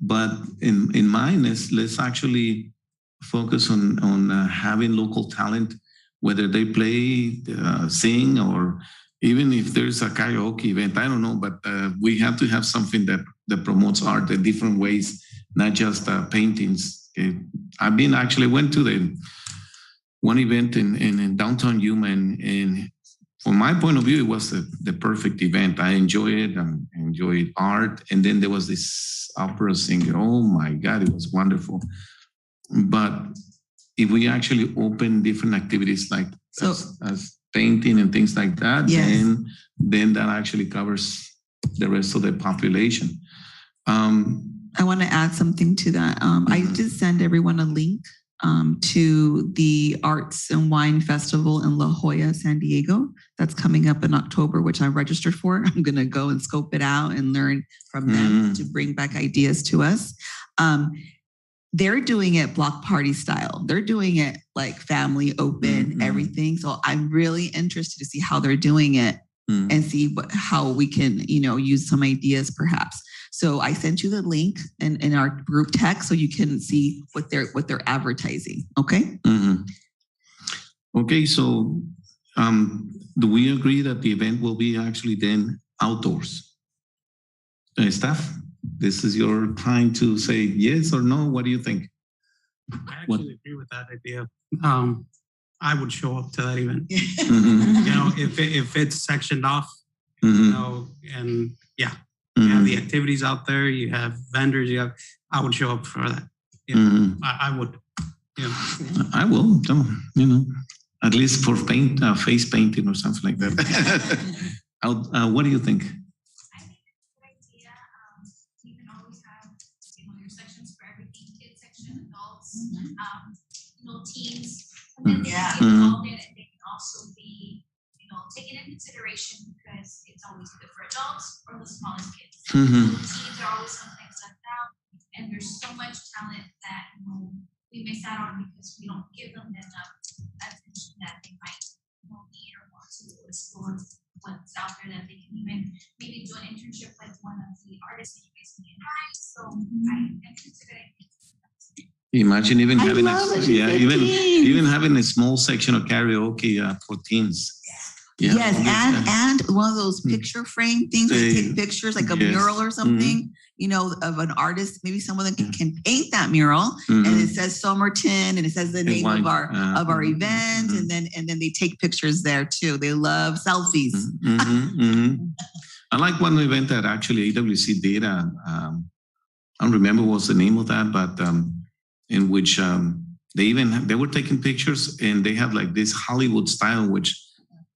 But in mind, let's actually focus on having local talent, whether they play, sing, or even if there's a karaoke event, I don't know, but we have to have something that promotes art in different ways, not just paintings. I went to the one event in downtown Yuma, and from my point of view, it was the perfect event. I enjoyed it. I enjoyed art. And then there was this opera singer. Oh my God, it was wonderful. But if we actually open different activities like as painting and things like that, yes, then that actually covers the rest of the population. I want to add something to that. I did send everyone a link to the Arts and Wine Festival in La Jolla, San Diego. That's coming up in October, which I registered for. I'm going to go and scope it out and learn from them to bring back ideas to us. They're doing it block party style. They're doing it like family open, everything. So I'm really interested to see how they're doing it and see how we can, use some ideas perhaps. So I sent you the link in our group text so you can see what they're advertising. Okay. Okay. So do we agree that the event will be actually then outdoors? Staff? This is your time to say yes or no. What do you think? I actually agree with that idea. I would show up to that event. If it's sectioned off, and yeah, you have the activities out there, you have vendors, I would show up for that. Yeah, I would. Yeah. I will. At least for face painting or something like that. What do you think? Teens, and then they can get involved in it. They can also be, taken into consideration because it's always good for adults or the smallest kids. Teens are always sometimes left out, and there's so much talent that we miss out on because we don't give them enough attention that they might need or want to explore what's out there that they can even maybe do an internship with one of the artists that you guys can invite. So I think it's a good idea. Imagine even having having a small section of karaoke for teens. Yeah. Yes, and one of those picture frame things where you take pictures like a mural or something, of an artist. Maybe someone that can paint that mural, and it says Somerton, and it says the name of our event, and then they take pictures there too. They love selfies. I like one event that actually AWC did. I don't remember what's the name of that, but in which they were taking pictures, and they have like this Hollywood style, which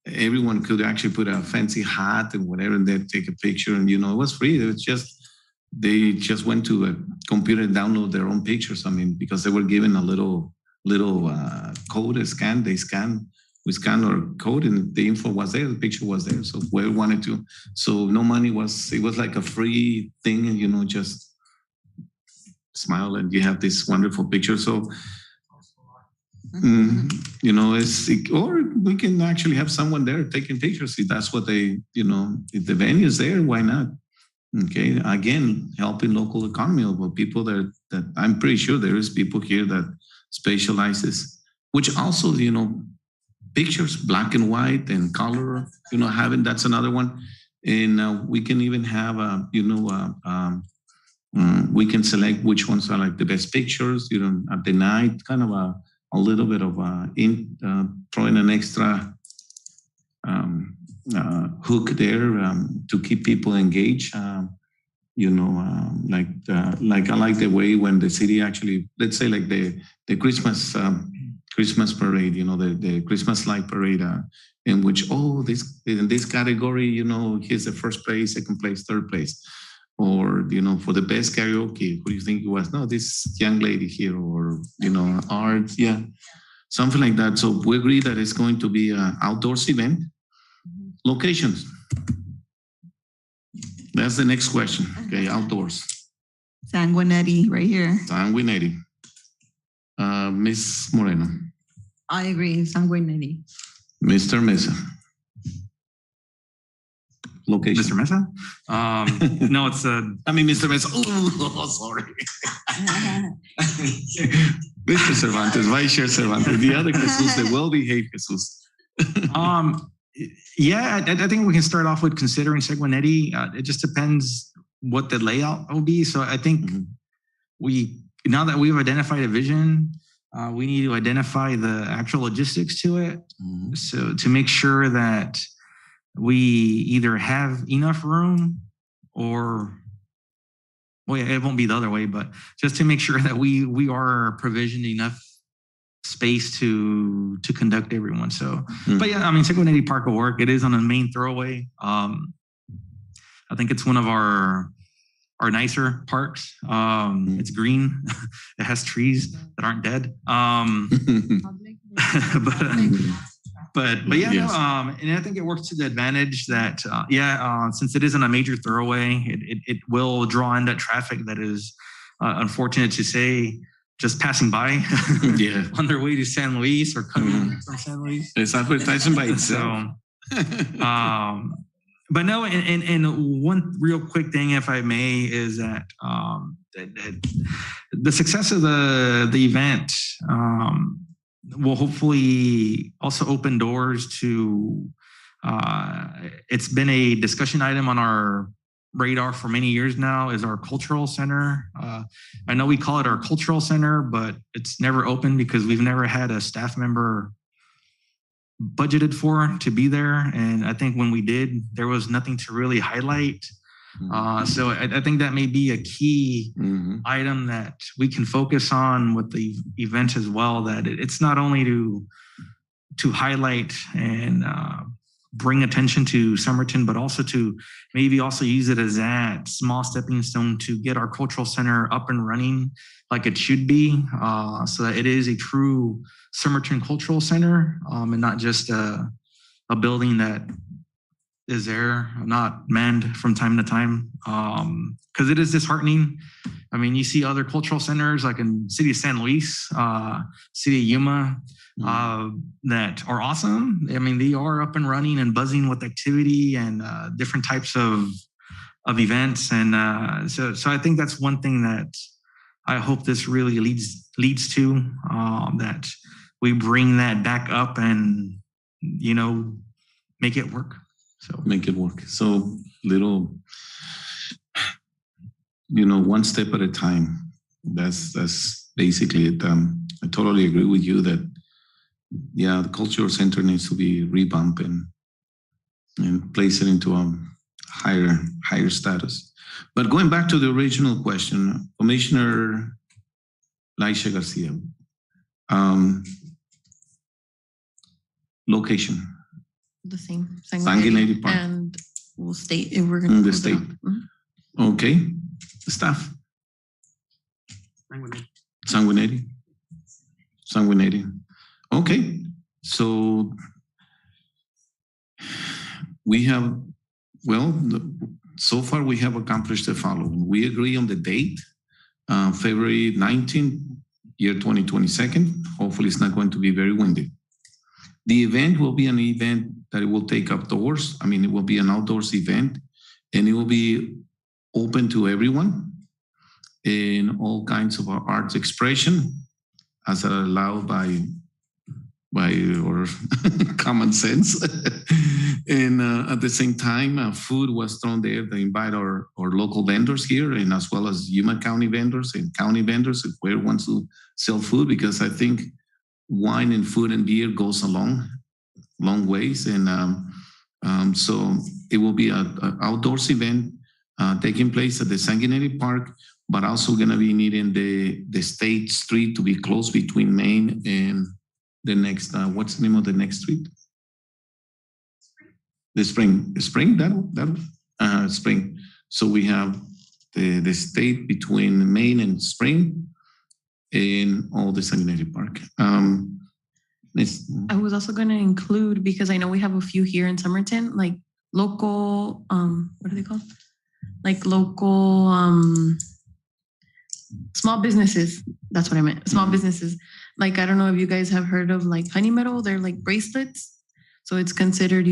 everyone could actually put a fancy hat and whatever, and then take a picture. And it was free. It was they just went to a computer and download their own pictures. Because they were given a little code, a scan. They scan we scanned our code and the info was there, the picture was there. So whoever wanted to, so no money it was like a free thing, and, you know, just smile and you have this wonderful picture. So, you know, or we can actually have someone there taking pictures. If that's what they, you know, if the venue is there, why not? Okay, again, helping local economy of people that I'm pretty sure there is people here that specializes, which also, you know, pictures, black and white and color, you know, that's another one. And we can even have, we can select which ones are like the best pictures, you know, at the night, kind of a little bit of throwing an extra hook there to keep people engaged. You know, like I like the way when the city actually, let's say like the Christmas parade, you know, the Christmas light parade, in which, in this category, you know, here's the first place, second place, third place. Or, you know, for the best karaoke, who do you think it was? No, this young lady here, or, you know, art, yeah, something like that. So we agree that it's going to be an outdoors event. Locations. That's the next question. Okay, outdoors. Sanguinetti, right here. Sanguinetti. Ms. Moreno. I agree, Sanguinetti. Mr. Mesa. Location. Mr. Mesa? No, it's Mr. Mesa. Oh, sorry. Mr. Cervantes, Vice Chair Cervantes, the other Jesus, the well-behaved Jesus. Yeah, I think we can start off with considering Sanguinetti. It just depends what the layout will be. So I think now that we've identified a vision, we need to identify the actual logistics to it. So to make sure that we either have enough room or, well, it won't be the other way, but just to make sure that we are provisioned enough space to conduct everyone. So, but yeah, I mean, Sanguinetti Park will work. It is on a main thoroughway. I think it's one of our nicer parks. It's green. It has trees that aren't dead. But yeah, yes. And I think it works to the advantage that, since it isn't a major thoroughway, it will draw in that traffic that is unfortunate to say, just passing by on their way to San Luis or coming from San Luis. It's advertising by itself. So, but no, and one real quick thing, if I may, is that the success of the event will hopefully also open doors to, it's been a discussion item on our radar for many years now, is our cultural center. I know we call it our cultural center, but it's never open because we've never had a staff member budgeted for to be there. And I think when we did, there was nothing to really highlight. So I think that may be a key item that we can focus on with the event as well, that it's not only to highlight and bring attention to Somerton, but also to maybe also use it as that small stepping stone to get our cultural center up and running like it should be, so that it is a true Somerton Cultural Center, and not just a building that is there, not manned from time to time, because it is disheartening. I mean, you see other cultural centers like in City of San Luis, City of Yuma, that are awesome. I mean, they are up and running and buzzing with activity and different types of events. And so I think that's one thing that I hope this really leads to, that we bring that back up and, make it work. So make it work. So little, one step at a time. That's basically it. I totally agree with you that, the cultural center needs to be revamped and place it into a higher status. But going back to the original question, Commissioner Laisha Garcia, location. The same. Sanguinetti Park. And we'll state if we're going to. The state. Okay. Staff. Sanguinetti. Okay. So we have, well, so far we have accomplished the following. We agree on the date, February 19th, year 2022. Hopefully it's not going to be very windy. The event will be an event that it will take outdoors. I mean, it will be an outdoors event, and it will be open to everyone in all kinds of arts expression as allowed by or common sense. And at the same time, food was thrown there to invite our local vendors here, and as well as Yuma County vendors and county vendors if whoever wants to sell food, because I think wine and food and beer goes a long ways. And so it will be an outdoors event taking place at the Sanguinetti Park, but also going to be needing the State Street to be closed between Main and the next, what's the name of the next street? The Spring, that Spring. So we have the State between Main and Spring in all the Sanguinetti Park. I was also going to include, because I know we have a few here in Somerton, like local, what are they called? Like local small businesses. That's what I meant. Small businesses. Like, I don't know if you guys have heard of like Honey Meadow. They're like bracelets. So it's considered,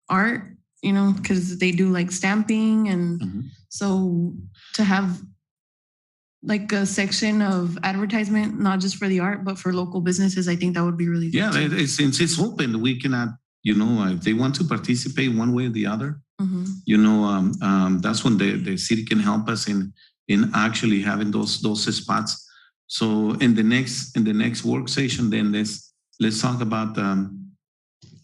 art, because they do like stamping. And so to have like a section of advertisement, not just for the art, but for local businesses, I think that would be really good. Yeah, since it's open, we cannot, if they want to participate one way or the other, that's when the city can help us in actually having those spots. So in the next work session, then let's talk about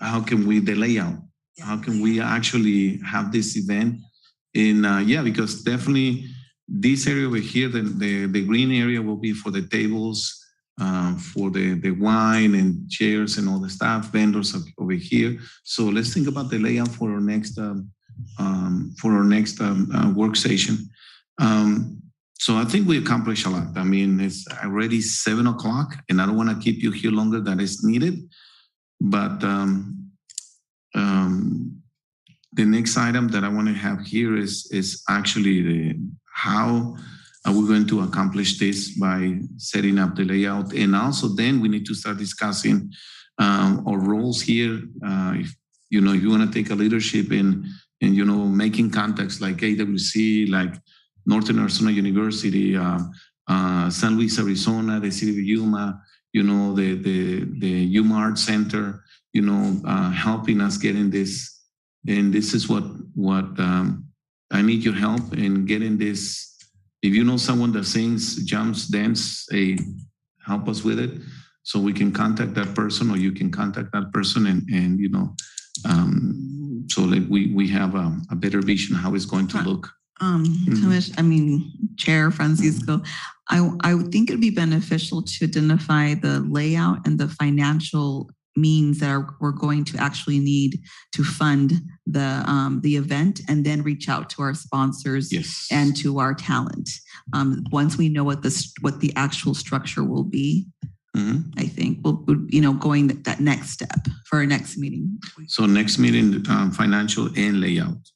how can we the layout? How can we actually have this event because definitely this area over here, the green area will be for the tables, for the wine and chairs and all the staff vendors over here. So let's think about the layout for our next work session. So I think we accomplished a lot. I mean, it's already 7:00, and I don't want to keep you here longer than is needed. But the next item that I want to have here is actually how are we going to accomplish this by setting up the layout, and also then we need to start discussing our roles here. If you want to take a leadership in making contacts like AWC, like Northern Arizona University, San Luis, Arizona, the city of Yuma, the Yuma Art Center, helping us getting this. And this is what I need your help in getting this. If you know someone that sings, jumps, dance, help us with it, so we can contact that person, or you can contact that person, and so like we have a better vision how it's going to look. Chair Francisco, I would think it'd be beneficial to identify the layout and the financial means that we're going to actually need to fund the event, and then reach out to our sponsors and to our talent. Once we know what the actual structure will be, I think we'll going that next step for our next meeting. So next meeting, financial and layout.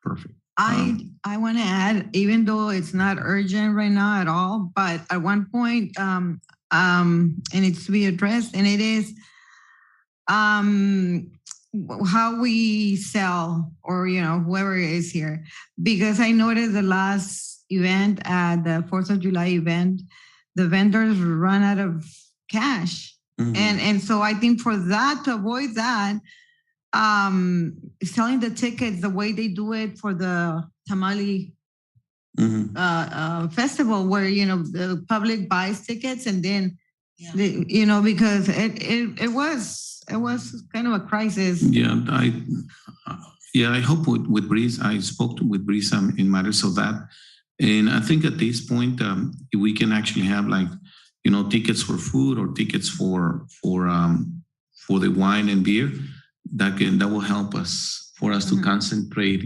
Perfect. I want to add, even though it's not urgent right now at all, but at one point, it needs to be addressed, and it is how we sell, or whoever is here, because I noticed the last event at the 4th of July event, the vendors run out of cash, and so I think for that, to avoid that, selling the tickets the way they do it for the Tamale festival, where the public buys tickets, and then because it was kind of a crisis. I hope with Breeze, I spoke with Breeze in matters of that, and I think at this point we can actually have tickets for food, or tickets for the wine and beer. That will help us to concentrate.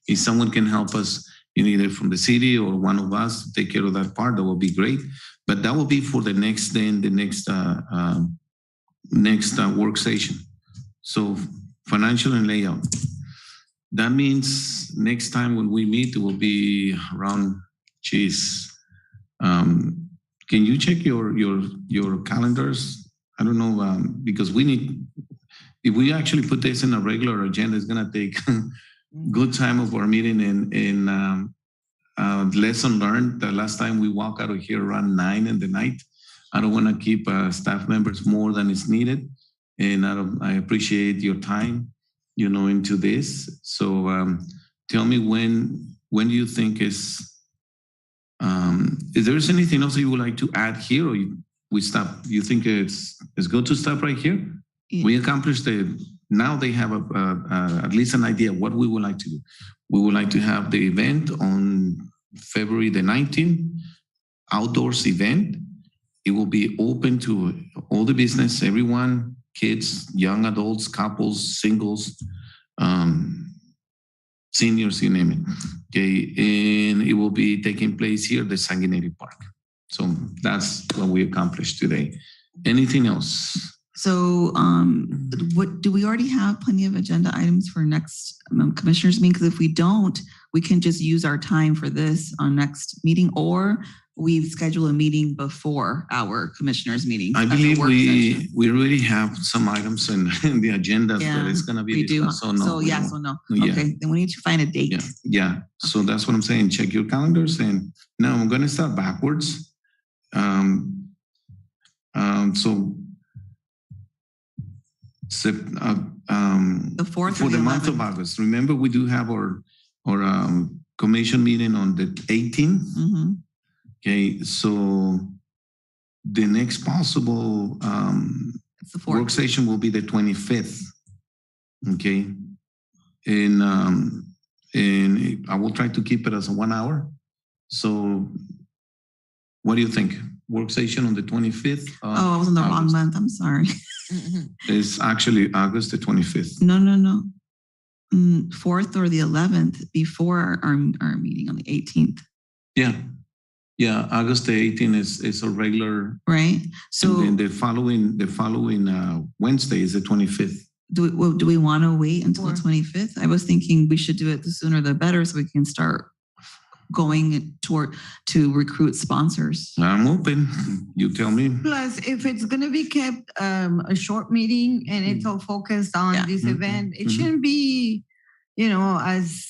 If someone can help us, either from the city or one of us, to take care of that part, that will be great. But that will be for the next work session. So financial and layout. That means next time when we meet, it will be around, can you check your calendars? I don't know, because we need, if we actually put this in a regular agenda, it's gonna take good time of our meeting and lesson learned. The last time we walk out of here around 9 in the night. I don't wanna keep staff members more than is needed. And I appreciate your time, into this. So tell me when do you think is there anything else that you would like to add here, or we stop? You think it's good to stop right here? Yeah. We accomplished now they have at least an idea what we would like to do. We would like to have the event on February the 19th, outdoors event. It will be open to all the business, everyone, kids, young adults, couples, singles, seniors, you name it. Okay, and it will be taking place here at the Sanguinetti Park. So that's what we accomplished today. Anything else? So what do we already have plenty of agenda items for next commissioners meeting? Because if we don't, we can just use our time for this on next meeting, or we schedule a meeting before our commissioners meeting. I believe we already have some items in the agenda that is going to be we discussed. Do. So yes or no. Yeah. Okay, then we need to find a date. Yeah. So that's what I'm saying. Check your calendars. And now I'm going to start backwards. So the 4th for the month of August. Remember, we do have our commission meeting on the 18th. Mm-hmm. Okay, so the next possible it's the 4th. Work session will be the 25th. Okay, and I will try to keep it as 1 hour. So, what do you think? Work session on the 25th? I was in the wrong month. I'm sorry. It's actually August the 25th. No. 4th or the 11th before our meeting on the 18th. Yeah. August the 18th is a regular. Right. So and then the following Wednesday is the 25th. Do we want to wait until the 25th? I was thinking we should do it the sooner the better, so we can start going to recruit sponsors. I'm open. You tell me. Plus, if it's going to be kept a short meeting and it's all focused on this event, it shouldn't be, as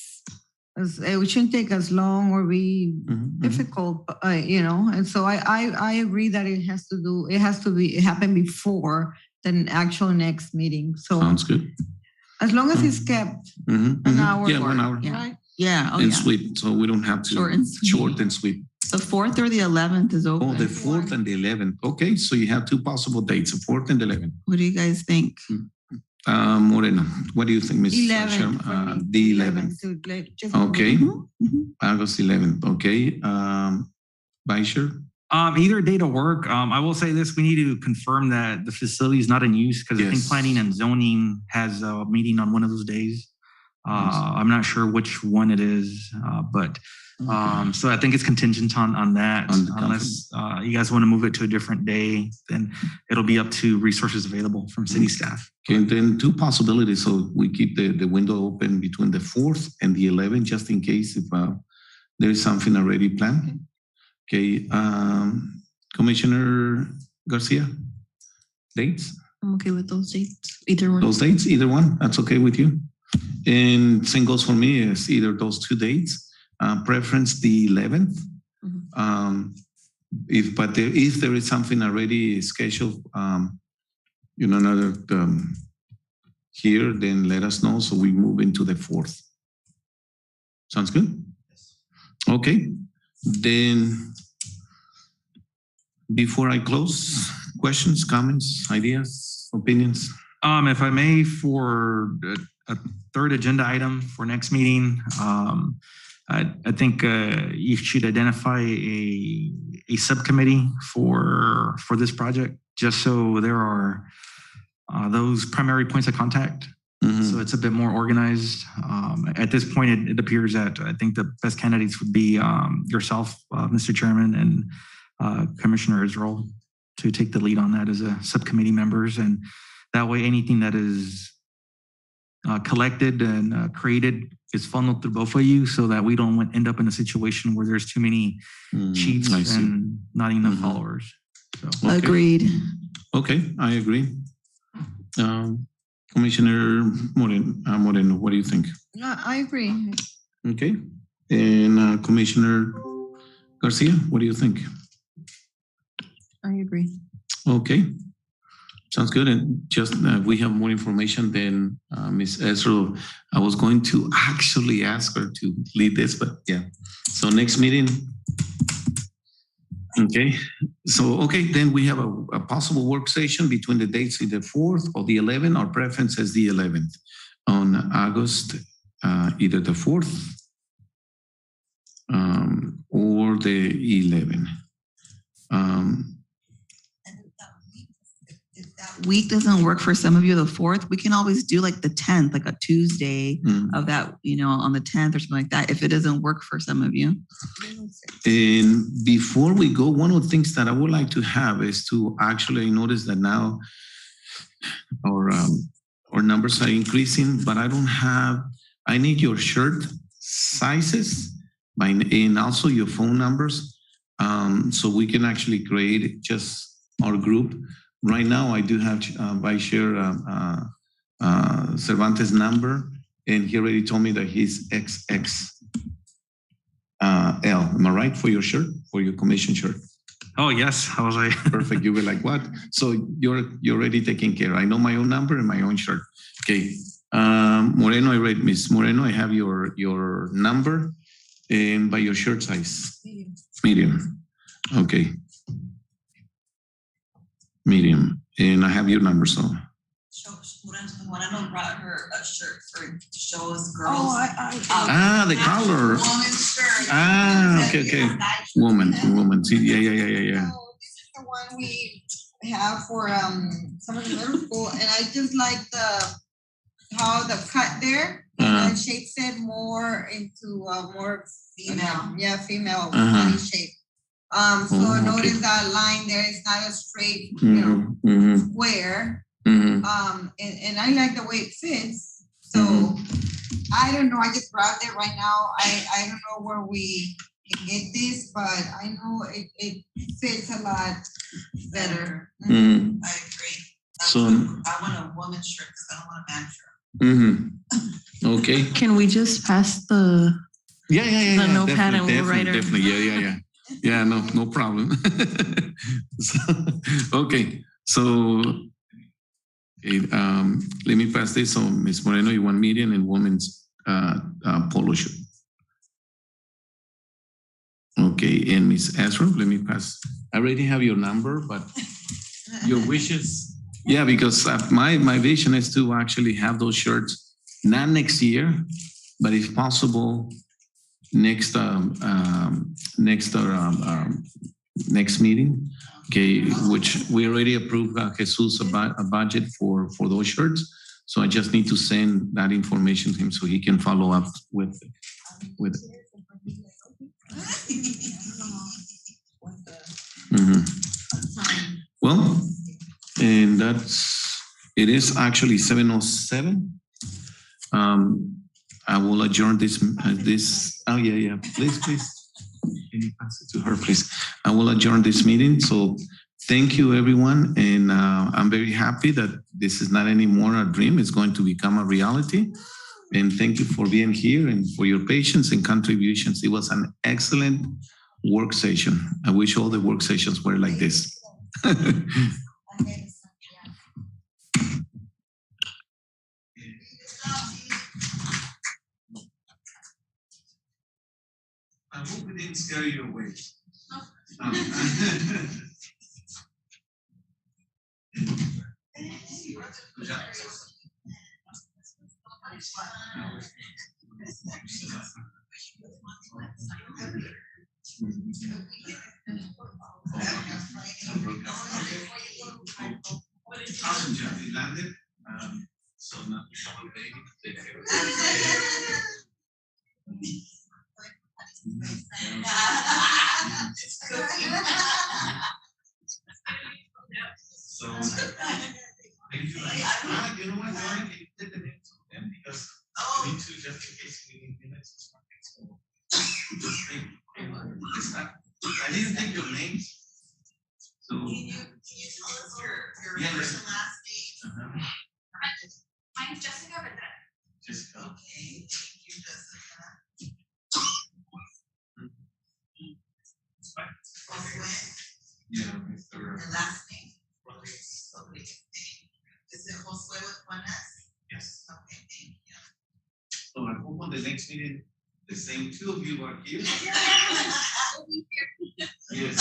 it shouldn't take as long or be difficult, And so I agree that it has to happen before the actual next meeting. So sounds good. As long as it's kept an hour. Yeah, 1 hour. Yeah. Right? Yeah. And sweet, so we don't have to short and sweet. The 4th or the 11th is open. Oh, the 4th and the 11th. Okay, so you have two possible dates, the 4th and the 11th. What do you guys think? Moreno, what do you think, Ms. 11th. The 11th. Okay, August 11th. Okay, Baisher? Either day to work. I will say this: we need to confirm that the facility is not in use, because I think planning and zoning has a meeting on one of those days. I'm not sure which one it is, but so I think it's contingent on that. Unless you guys want to move it to a different day, then it'll be up to resources available from city staff. Okay, and then two possibilities. So we keep the window open between the 4th and the 11th, just in case if there is something already planned. Okay, Commissioner Garcia, dates? I'm okay with those dates. Either one. Those dates, either one. That's okay with you. And same goes for me. Is either those two dates. Preference the 11th. If there is something already scheduled, another here, then let us know so we move into the 4th. Sounds good. Okay. Then, before I close, questions, comments, ideas, opinions? If I may, for a third agenda item for next meeting, I think you should identify a subcommittee for this project, just so there are those primary points of contact. So it's a bit more organized. At this point, it appears that I think the best candidates would be yourself, Mr. Chairman, and Commissioner Israel, to take the lead on that as a subcommittee members. And that way, anything that is collected and created is funneled through both of you so that we don't end up in a situation where there's too many cheats and not enough followers. So. Okay. Agreed. Okay, I agree. Commissioner Moreno, what do you think? I agree. Okay. And Commissioner Garcia, what do you think? I agree. Okay. Sounds good. And just we have more information than Ms. Ezra. I was going to actually ask her to lead this, but yeah. So next meeting. Okay. So, okay, then we have a possible work session between the dates of the 4th or the 11th. Our preference is the 11th on August, either the 4th or the 11th. If that week doesn't work for some of you, the 4th, we can always do like the 10th, like a Tuesday of that, on the 10th or something like that, if it doesn't work for some of you. And before we go, one of the things that I would like to have is to actually notice that now our numbers are increasing, but I need your shirt sizes and also your phone numbers so we can actually create just our group. Right now, I do have Vice Chair Cervantes' number, and he already told me that he's XXL. Am I right for your shirt, for your commission shirt? Oh, yes. I was like, Perfect. You were like, what? So you're already taking care. I know my own number and my own shirt. Okay. Moreno, I read Miss Moreno. I have your number and by your shirt size. Medium. Okay. Medium. And I have your number, so. Moreno brought her a shirt to show us girls. The color. Woman's shirt. Okay. Woman. See, yeah. So this is the one we have for some of the middle school, and I just like how the cut there shapes it more into more female. Yeah, female body shape. So notice that line there is not a straight, square. And I like the way it fits. So I don't know. I just grabbed it right now. I don't know where we can get this, but I know it fits a lot better. I agree. So I want a woman's shirt because I don't want a man's shirt. Okay. Can we just pass the The notepad and we'll write it? Definitely. Yeah, no problem. Okay. So let me pass this. So Ms. Moreno, you want medium and women's polo shirt. Okay, and Ms. Ezra, let me pass. I already have your number, but your wishes. Yeah, because my vision is to actually have those shirts, not next year, but if possible, next meeting. Okay, which we already approved Jesus a budget for those shirts. So I just need to send that information to him so he can follow up with it. Well, and it is actually 7:07. I will adjourn this. Please. Can you pass it to her, please? I will adjourn this meeting. So thank you, everyone. And I'm very happy that this is not anymore a dream. It's going to become a reality. And thank you for being here and for your patience and contributions. It was an excellent work session. I wish all the work sessions were like this. I hope we didn't scare you away. So, thank you. You know what? And because Oh. we need to, just in case we need minutes or something, so just think, it's not, I didn't take your names. So. Can you tell us your Yeah, first yeah. and last name? Mine's Jessica Vedra. Just, Okay, thank you, Jessica. Josue, yeah, Mr. and last name? Rodriguez. Is it Josue with one S? Yes. Okay, thank you. So I hope on the next meeting, the same two of you are here. Yes.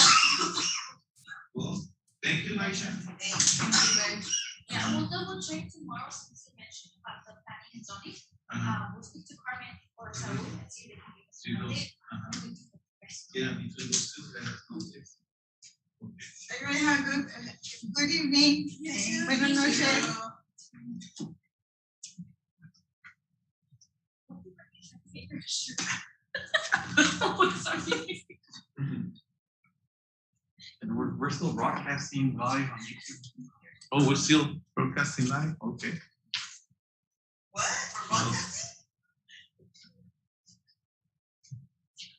Well, thank you, Aisha. Thank you. Yeah, we'll double check tomorrow since you mentioned about the planning and zoning. We'll speak to Carmen or Saul and see if they can give us See an those, update. And we can put the rest. Yeah, between those two, let us know. Yes. Okay. Everybody have a good evening. Buenas noches. And we're still broadcasting live on YouTube. Oh, we're still broadcasting live? Okay. What? We're broadcasting